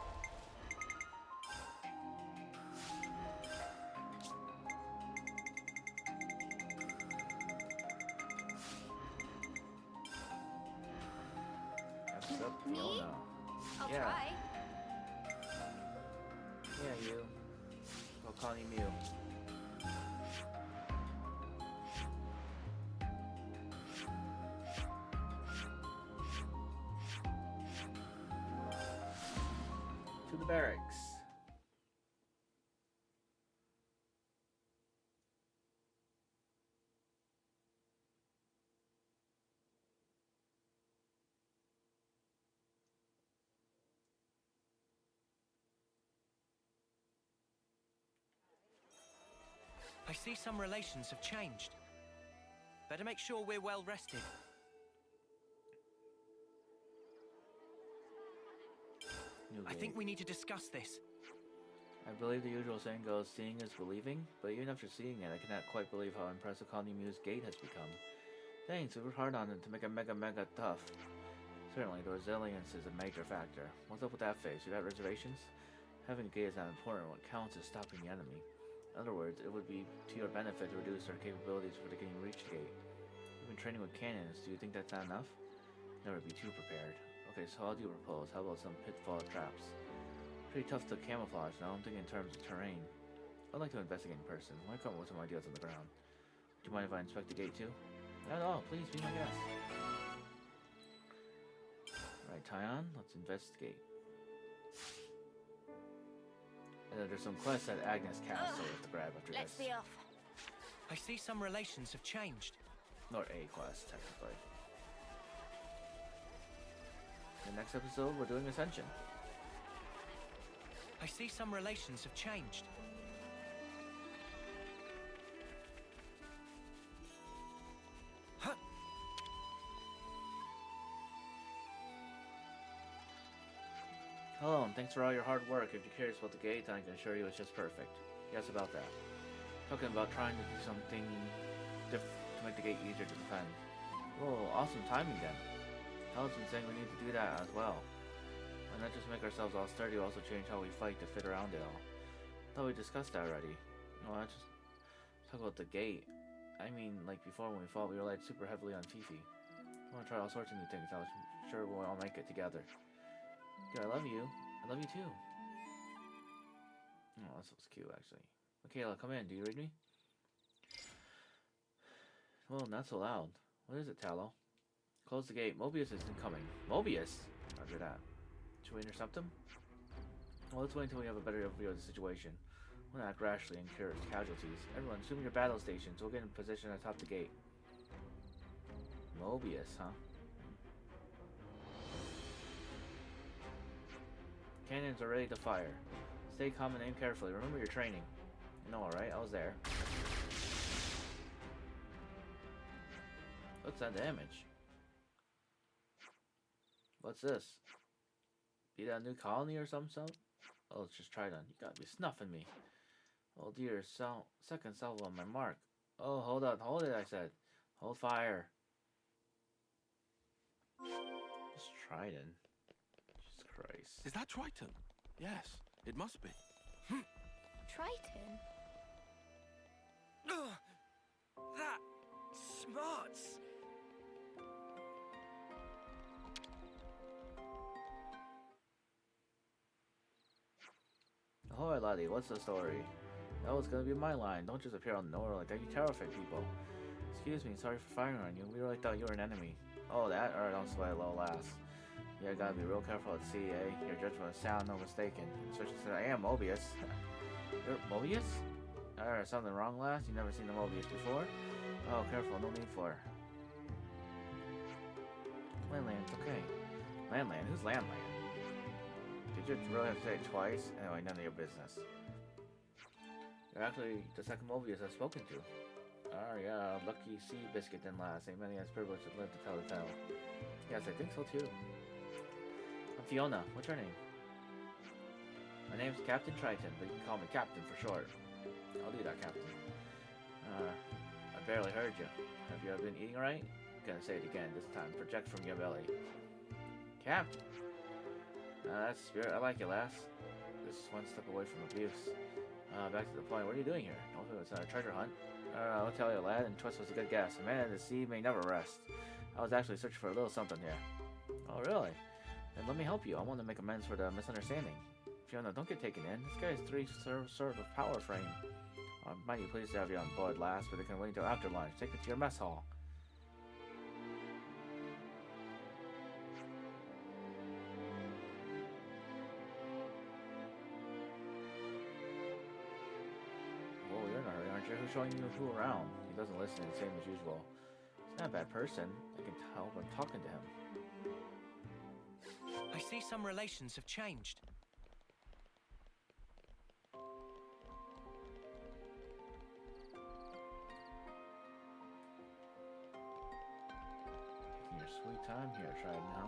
S1: That's up to
S3: Me?
S1: Fiona.
S3: I'll
S1: Yeah.
S3: try.
S1: Yeah, you. Go Connie Mew. To the barracks.
S2: I see some relations have changed. Better make sure we're well rested. I think we need to discuss this.
S1: I believe the usual saying goes, seeing is believing, but even after seeing it, I cannot quite believe how impressive Colony Mu's gate has become. Thanks, we worked hard on it to make it mega tough. Certainly, the resilience is a major factor. What's up with that face? You got reservations? Having a gate is not important. What counts is stopping the enemy. In other words, it would be to your benefit to reduce our capabilities for getting reach the gate. You've been training with cannons. Do you think that's not enough? Never be too prepared. Okay, so how do you propose? How about some pitfall traps? Pretty tough to camouflage now. I'm thinking in terms of terrain. I'd like to investigate in person. I might come up with some ideas on the ground. Do you mind if I inspect the gate too? Not at all. Please be my guest. Alright, Tyon, let's investigate. And then there's some quests at Agnes Castle we have to grab after
S3: Let's
S1: this.
S3: be off.
S2: I see some relations have changed.
S1: Or a quest, technically. The next episode, we're doing Ascension.
S2: I see some relations have changed. Huh.
S1: Hello, and thanks for all your hard work. If you're curious about the gate, I can assure you it's just perfect. Yes, about that. Talking about trying to do something different to make the gate easier to defend. Whoa, awesome timing then. Helen's been saying we need to do that as well. And not just make ourselves all sturdy, we'll also change how we fight to fit around it all. I thought we discussed that already. No, I just talk about the gate. I mean, like before when we fought, we relied super heavily on Fifi. I want to try all sorts of new things. I was sure we'll all make it together. Dude, I love you. I love you too. Oh, that was cute, actually. Michaela, come in. Do you read me? Well, not so loud. What is it, Tallow? Close the gate. Mobius is incoming. Mobius? Roger that. Should we intercept him? Well, let's wait until we have a better overview of the situation. We'll not act rashly and incur casualties. Everyone, assume your battle stations. We'll get in position atop the gate. Mobius, huh? Cannons are ready to fire. Stay calm and aim carefully. Remember your training. You know, alright? I was there. What's that damage? What's this? Be that a new colony or some sort? Oh, it's just Trident. You gotta be snuffing me. Oh dear, second salvo on my mark. Oh, hold on, hold it, I said. Hold fire. Just Trident. Jesus Christ.
S8: Is that Triton? Yes, it must be.
S3: Triton?
S2: Ugh, that smarts.
S1: Ahoy, laddie, what's the story? That was gonna be my line. Don't just appear out of nowhere like that. You terrify people. Excuse me, sorry for firing on you. We really thought you were an enemy. Oh, that? Alright, don't sweat, low lass. Yeah, gotta be real careful at sea, eh? Your judgment was sound, no mistaken. Especially since I am Mobius. You're Mobius? Alright, something wrong, lass? You never seen the Mobius before? Oh, careful, no need for. Landland, it's okay. Landland? Who's Landland? Did you really have to say it twice? Anyway, none of your business. You're actually the second Mobius I've spoken to. Oh yeah, lucky sea biscuit then last. Ain't many as privileged to live to tell the tale. Yes, I think so too. I'm Fiona. What's your name? My name's Captain Triton, but you can call me Captain for short. I'll do that, Captain. I barely heard you. Have you ever been eating right? I'm gonna say it again, this time. Project from your belly. Captain! That's spirit. I like it, lass. This is one step away from abuse. Back to the point. What are you doing here? Don't think it's not a treasure hunt. I'll tell you, lad, and trust was a good guess. A man in the sea may never rest. I was actually searching for a little something here. Oh, really? Then let me help you. I want to make amends for the misunderstanding. Fiona, don't get taken in. This guy has 3 sort of power frame. I might be pleased to have you on board, lass, but they can wait until after lunch. Take me to your mess hall. Whoa, you're in a hurry, aren't you? Who's showing you who around? He doesn't listen, the same as usual. He's not a bad person. I can tell when talking to him.
S2: I see some relations have changed.
S1: time here, Trident, huh?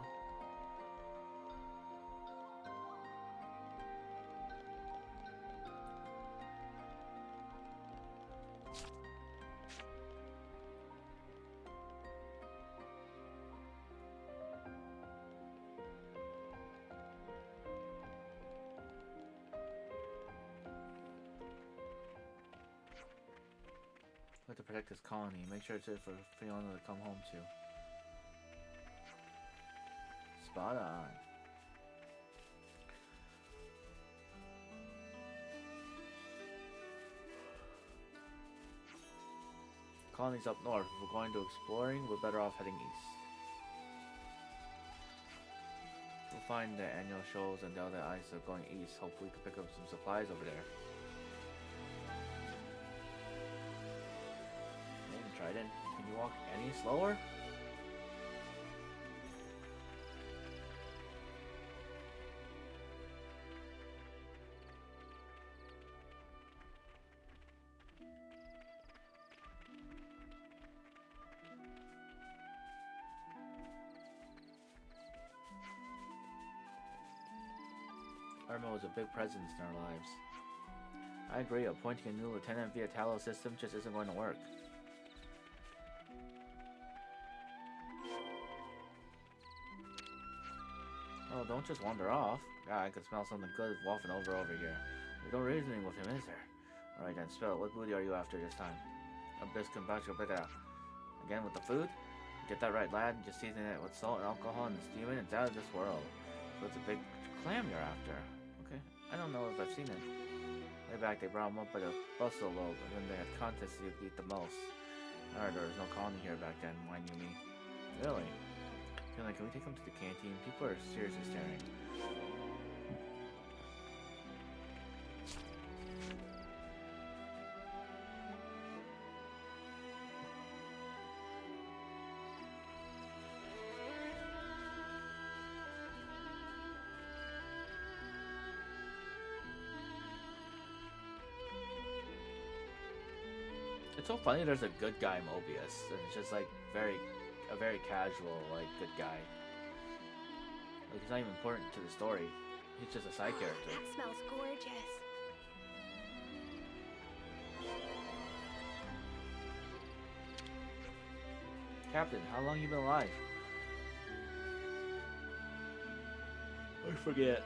S1: We have to protect this colony. Make sure it's it for Fiona to come home to. Spot on. Colony's up north. If we're going to exploring, we're better off heading east. We'll find the annual shows and the other ice of going east. Hopefully we can pick up some supplies over there. Trident, can you walk any slower? Irma was a big presence in our lives. I agree, appointing a new lieutenant via Talos system just isn't going to work. Oh, don't just wander off. God, I could smell something good wafting over here. There's no reasoning with him, is there? Alright then, spill it. What booty are you after this time? A biscuit basket, pick it up. Again with the food? Get that right, lad. Just season it with salt and alcohol and steam it. It's out of this world. So it's a big clam you're after. Okay, I don't know if I've seen it. Way back, they brought him up by the bustle lobe, and then they had contests to eat the most. Alright, there was no colony here back then, mind you me. Really? Can we take him to the canteen? People are seriously staring. It's so funny there's a good guy Mobius, and it's just like a very casual, like, good guy. Like, he's not even important to the story. He's just a side character.
S3: That smells gorgeous.
S1: Captain, how long you been alive? I forget.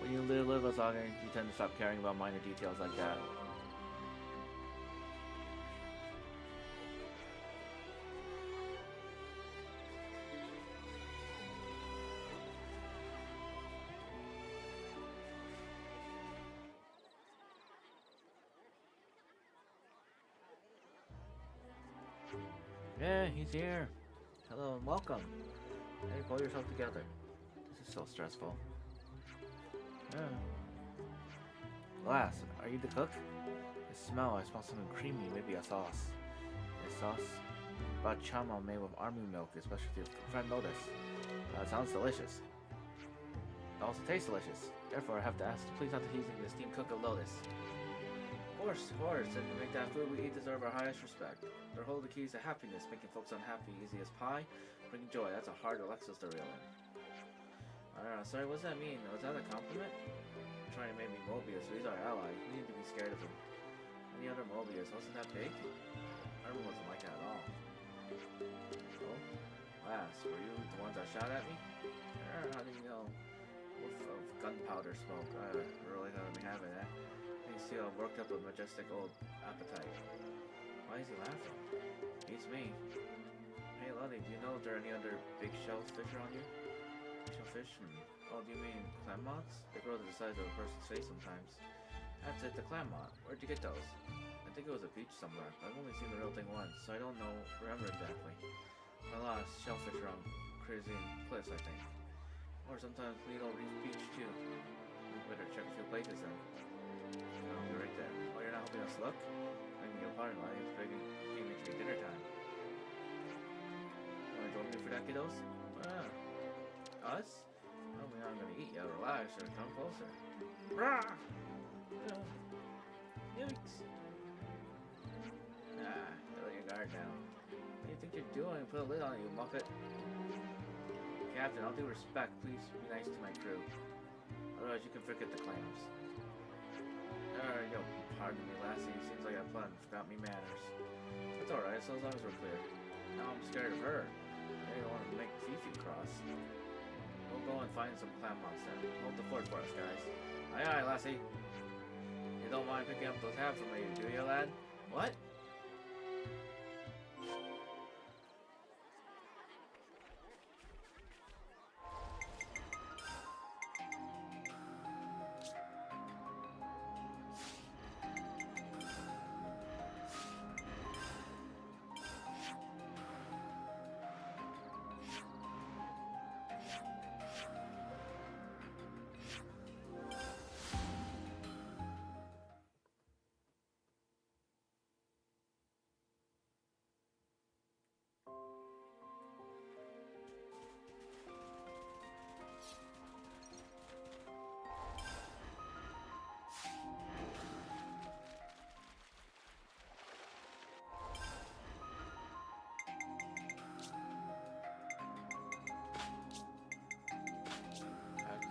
S1: When you live as long, you tend to stop caring about minor details like that. Yeah, he's here. Hello and welcome. Hey, pull yourself together. This is so stressful. Yeah. Lass, are you the cook? I smell something creamy, maybe a sauce. A sauce? Bachama made with army milk, especially with friend Lotus. It sounds delicious. It also tastes delicious. Therefore, I have to ask, please not to using the steamed cook of Lotus. Of course, and to make that food we eat deserve our highest respect. They hold the keys to happiness, making folks unhappy easy as pie. Bringing joy, that's a hard Alexis to reel in. Sorry, what does that mean? Was that a compliment? I'm trying to make me Mobius, but he's our ally. We need to be scared of him. Any other Mobius wasn't that big? Everyone wasn't like that at all. Oh? Lass, were you the ones that shot at me? How do you know? Whiff of gunpowder smoke. Really thought we have it, eh? You see how worked up a majestic old appetite. Why is he laughing? Beats me. Hey Lottie, do you know if there are any other big shellfish around here? Shellfish? Oh, do you mean clam moths? They grow to the size of a person's face sometimes. That's it, the clam moth. Where'd you get those? I think it was a beach somewhere. I've only seen the real thing once, so I don't remember exactly. I lost shellfish around crazy cliffs, I think. Or sometimes Lido Reef Beach too. We better check a few places then. You're right there. Oh, you're not helping us look? I can get a pardon, it's begging me to be dinner time. Wanna join me for that, kiddos? Us? Oh, we're not gonna eat yet. Relax, or come closer. Rah! Yikes. Let your guard down. What are you you think you're doing? Put a lid on it, you muppet. Captain, I'll do respect. Please be nice to my crew. Otherwise, you can forget the clams. Yo, pardon me, lassie. Seems like I planned and forgot me manners. That's alright, so as long as we're clear. Now I'm scared of her. Maybe I want to make Fifi cross. We'll go and find some clam monster. Hold the fort for us, guys. Aye, aye, lassie. You don't mind picking up those halves for me, do you, lad? What?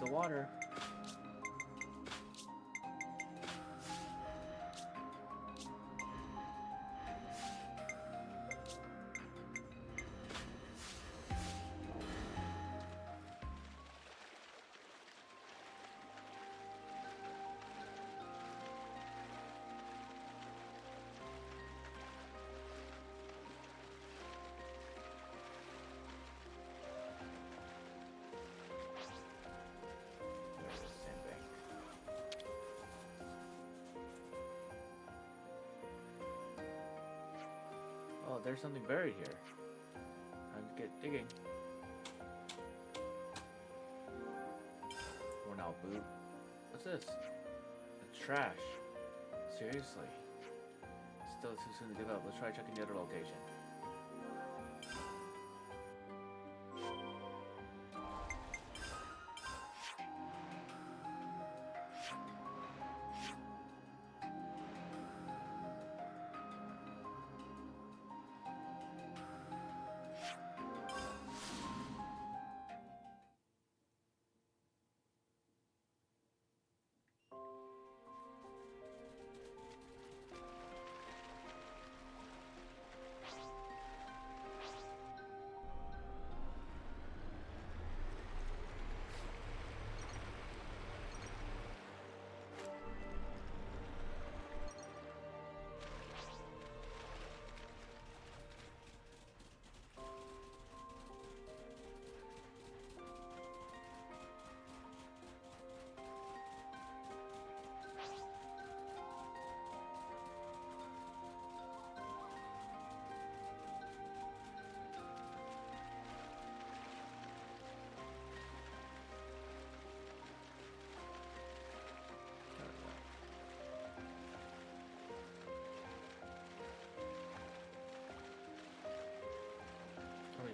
S1: The water. Oh, there's something buried here. Time to get digging. Worn out boot. What's this? It's trash. Seriously. Still too soon to give up. Let's try checking the other location.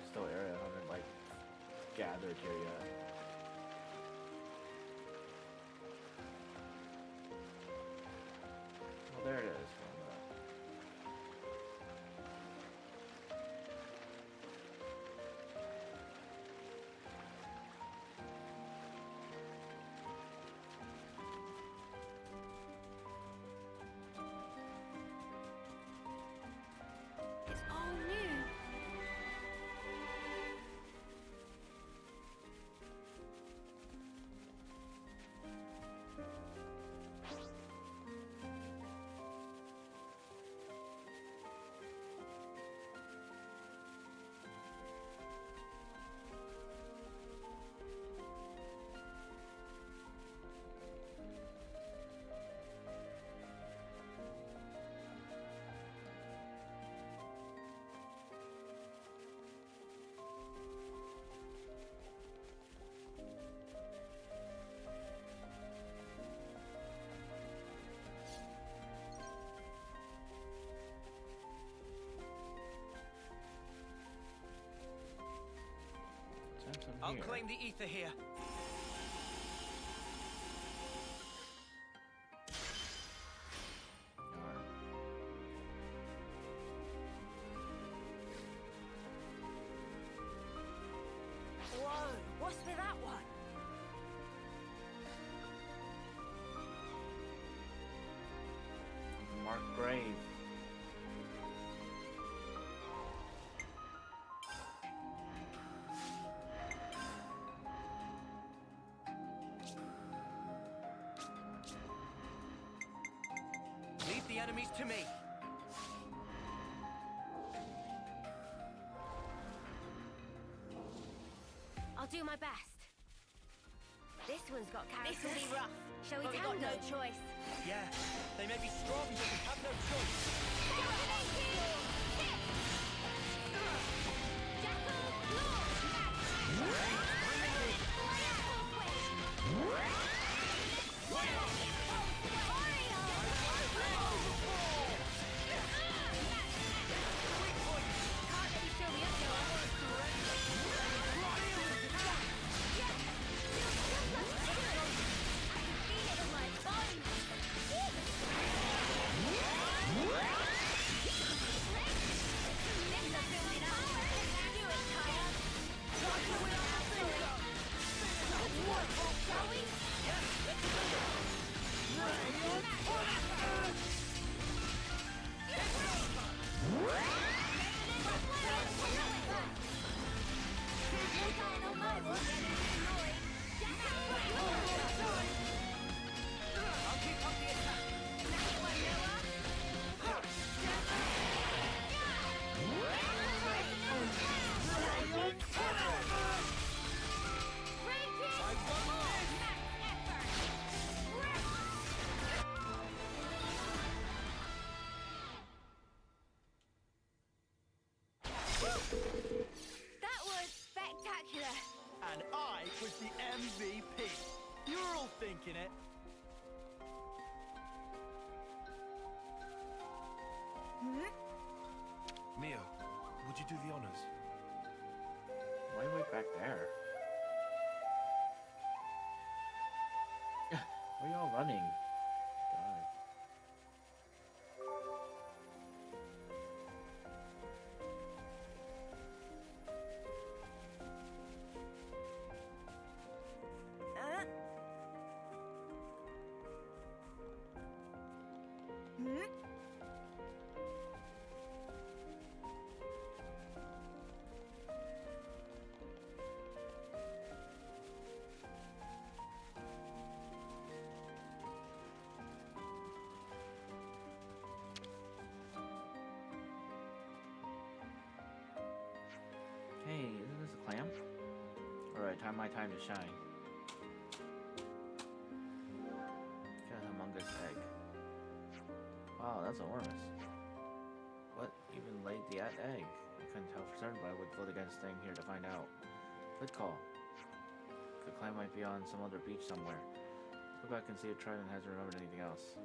S1: Still area I haven't like gathered here yet. Well, there it is.
S3: It's all new.
S2: I'll claim the ether here.
S1: grave.
S2: Leave the enemies to me.
S3: I'll do my best. This one's got characters.
S6: This will be rough.
S3: Shall we
S6: But we've
S3: tango?
S6: got no choice.
S2: Yeah, they may be strong, but we have no choice.
S3: That was spectacular.
S5: And I was the MVP. You're all thinking it.
S8: Mio, would you do the honors?
S1: Why are you back there? Where are y'all running? God. Hey, isn't this a clam? Alright, my time to shine. Got a humongous egg. Wow, that's enormous. What even laid the egg? I couldn't tell for certain, but I would vote against staying here to find out. Good call. The clam might be on some other beach somewhere. Let's go back and see if Trident hasn't remembered anything else.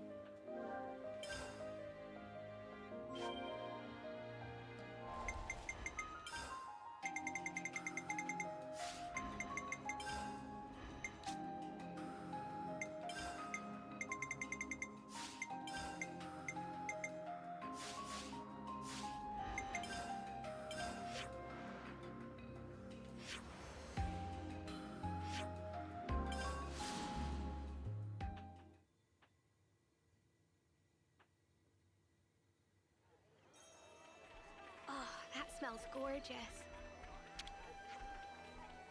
S3: Oh, that smells gorgeous.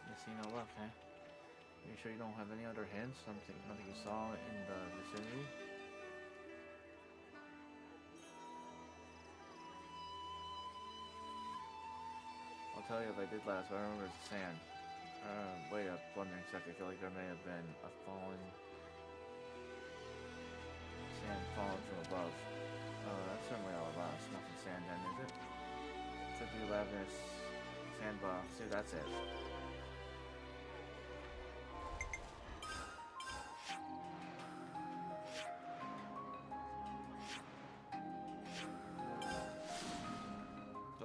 S1: You see no luck, huh? Are you sure you don't have any other hints? Nothing you saw in the vicinity? I'll tell you if I did last, but I remember it's sand. Wait a wondering second. I feel like there may have been a fallen sand fallen from above. That's certainly all it was. Nothing sand then, is it? Could be lavender sandbar. See, that's it.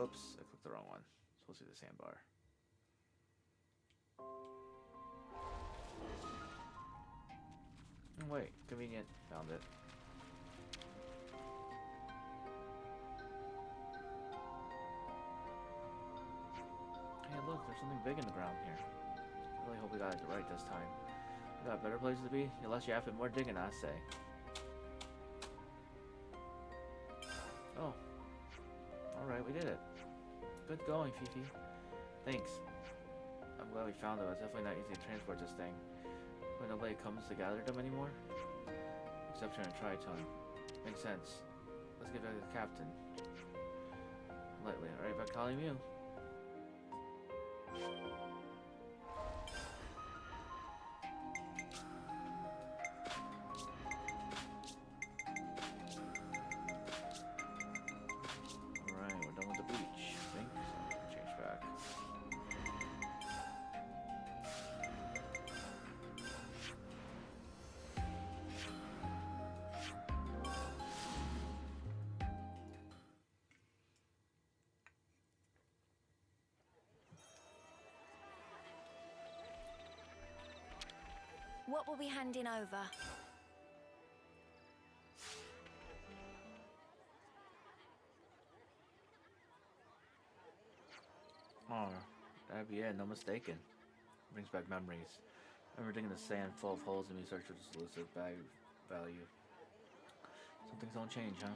S1: Oops, I clicked the wrong one. Supposed to be the sandbar. Oh, wait, convenient. Found it. Hey, look, there's something big in the ground here. I really hope we got it right this time. We got better places to be? You're less yapping, more digging, I say. Oh. Alright, we did it. Good going, Fifi. Thanks. I'm glad we found it. It's definitely not easy to transport this thing. When nobody comes to gather them anymore? Except for a Triton. Makes sense. Let's get back to the captain. Lightly. Alright, back calling you. Alright, we're done with the beach. I think. So I'm gonna change back.
S3: What will we handing over?
S1: Oh, that'd be it, no mistaken. Brings back memories. Remember digging the sand full of holes and we search for this elusive bag value. Some things don't change, huh?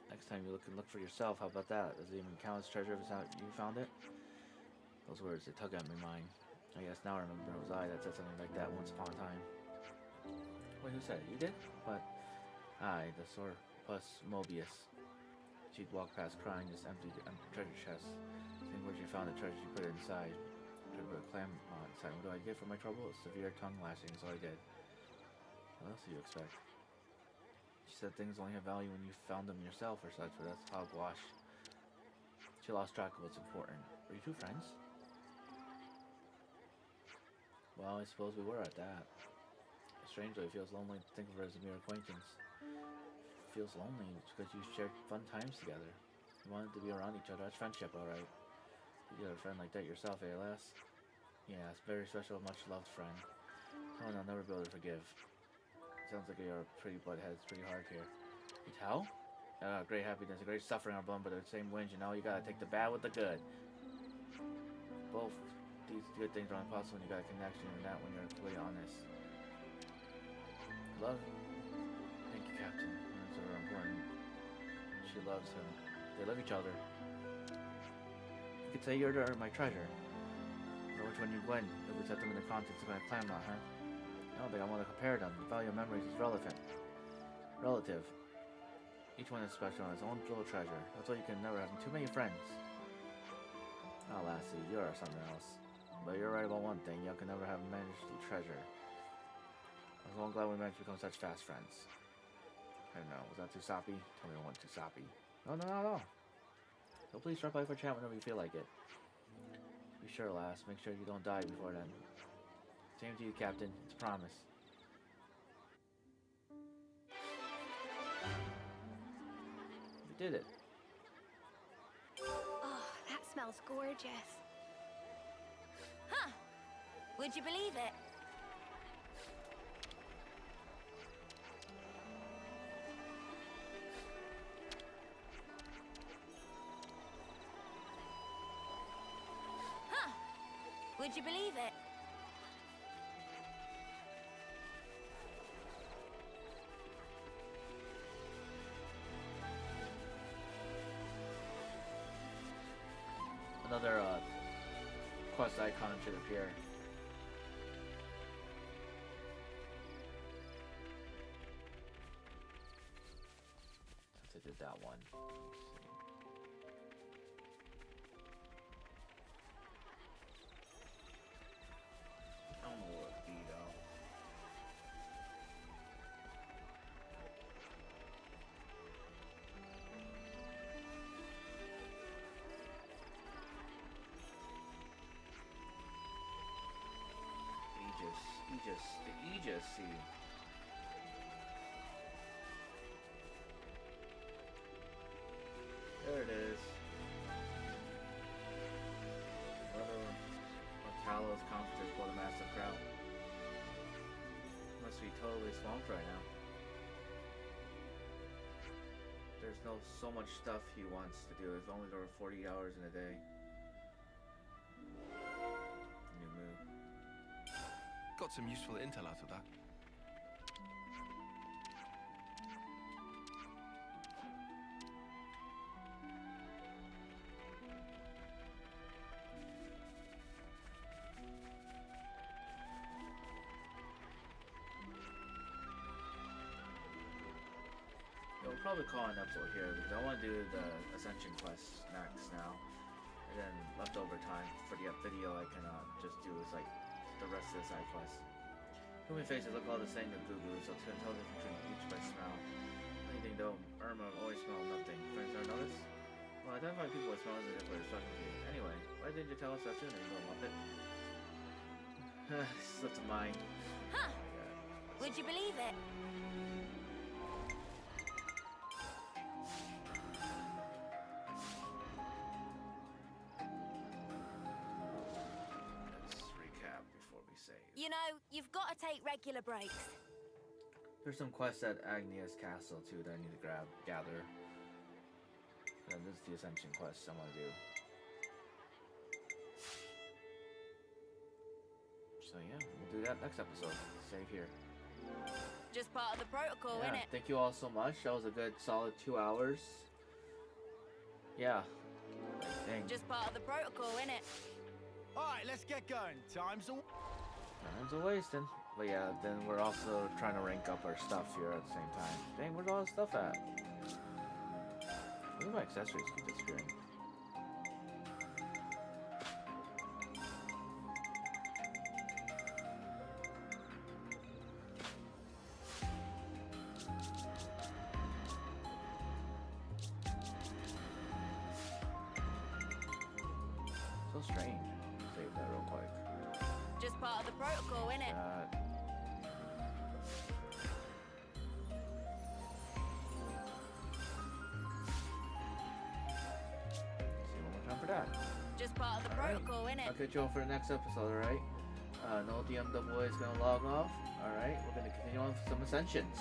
S1: Next time you look for yourself, how about that? Does it even count as treasure if it's not you found it? Those words, they tug at my mind. I guess now I remember it was I that said something like that once upon a time. Wait, who said it? You did? But I, the sword plus Mobius. She'd walk past crying this empty treasure chest. Think where she found the treasure, she put it inside. She put a clam inside. What do I get for my trouble? A severe tongue lashing is all I did. What else do you expect? She said things only have value when you found them yourself or such, but that's hogwash. She lost track of what's important. Were you two friends? Well, I suppose we were at that. Strangely, it feels lonely to think of her as a mere acquaintance. It feels lonely because you shared fun times together. You wanted to be around each other. That's friendship, alright. You got a friend like that yourself, ALS? Yeah, it's very special, much-loved friend. Someone I'll never be able to forgive. Sounds like you're a pretty butthead. It's pretty hard here. You tell? Great happiness, great suffering are blown by the same winds, you know? You gotta take the bad with the good. Both these good things are impossible when you got a connection, and that when you're completely honest. Love? Thank you, Captain. That's very important. She loves him. They love each other. You could say you're my treasure. Know which one you win if we set them in the context of a clam knot, huh? I don't think I want to compare them. The value of memories is relative. Each one is special on its own little treasure. That's why you can never have too many friends. Oh, lassie, you're something else. But you're right about one thing. You can never have managed the treasure. I'm so glad we managed to become such fast friends. I don't know. Was that too soppy? Tell me I wasn't too soppy. No. So please drop by for a chat whenever you feel like it. Be sure, lass. Make sure you don't die before then. Same to you, Captain. It's a promise. You did it.
S3: Oh, that smells gorgeous. Huh. Would you believe it? Huh. Would you believe it?
S1: Another quest icon should appear. Since I did that one. I don't know what it'd be though. The Aegis Sea. There it is. Another Talos conference for the massive crowd. Must be totally swamped right now. There's so much stuff he wants to do. There's only over 40 hours in a day. New move.
S8: Got some useful intel out of that.
S1: we'll probably call an episode here because I want to do the Ascension quest next now. And then leftover time for the video I can just do is like the rest of the side quests. Human faces look all the same to Goo Goo, so it's gonna tell the difference between each by smell. Anything though, Irma always smell nothing. Friends never notice? Well, identifying people with smells is a different specialty. Anyway, why didn't you tell us that sooner, you little muppet? Slipped of mine.
S3: Huh.
S1: Oh my god.
S3: Would you believe it?
S1: Let's recap before we save.
S3: You know, you've got to take regular breaks.
S1: There's some quests at Agnia's castle too that I need to gather. And this is the Ascension quest I want to do. So yeah, we'll do that next episode. Save here.
S3: Just part of the protocol,
S1: Yeah,
S3: innit?
S1: thank you all so much. That was a good solid 2 hours. Yeah. Dang.
S3: Just part of the protocol, innit?
S5: Alright, let's get going. Time's a...
S1: Time's a wasting. But yeah, then we're also trying to rank up our stuff here at the same time. Dang, where's all this stuff at? Look at my accessories keep disappearing. So strange. Save that real quick.
S3: Just part of the protocol, innit?
S1: See one more time for that.
S3: Just part of the protocol, innit?
S1: I'll catch you all for the next episode, alright? No DMW is gonna log off. Alright, we're gonna continue on with some Ascensions.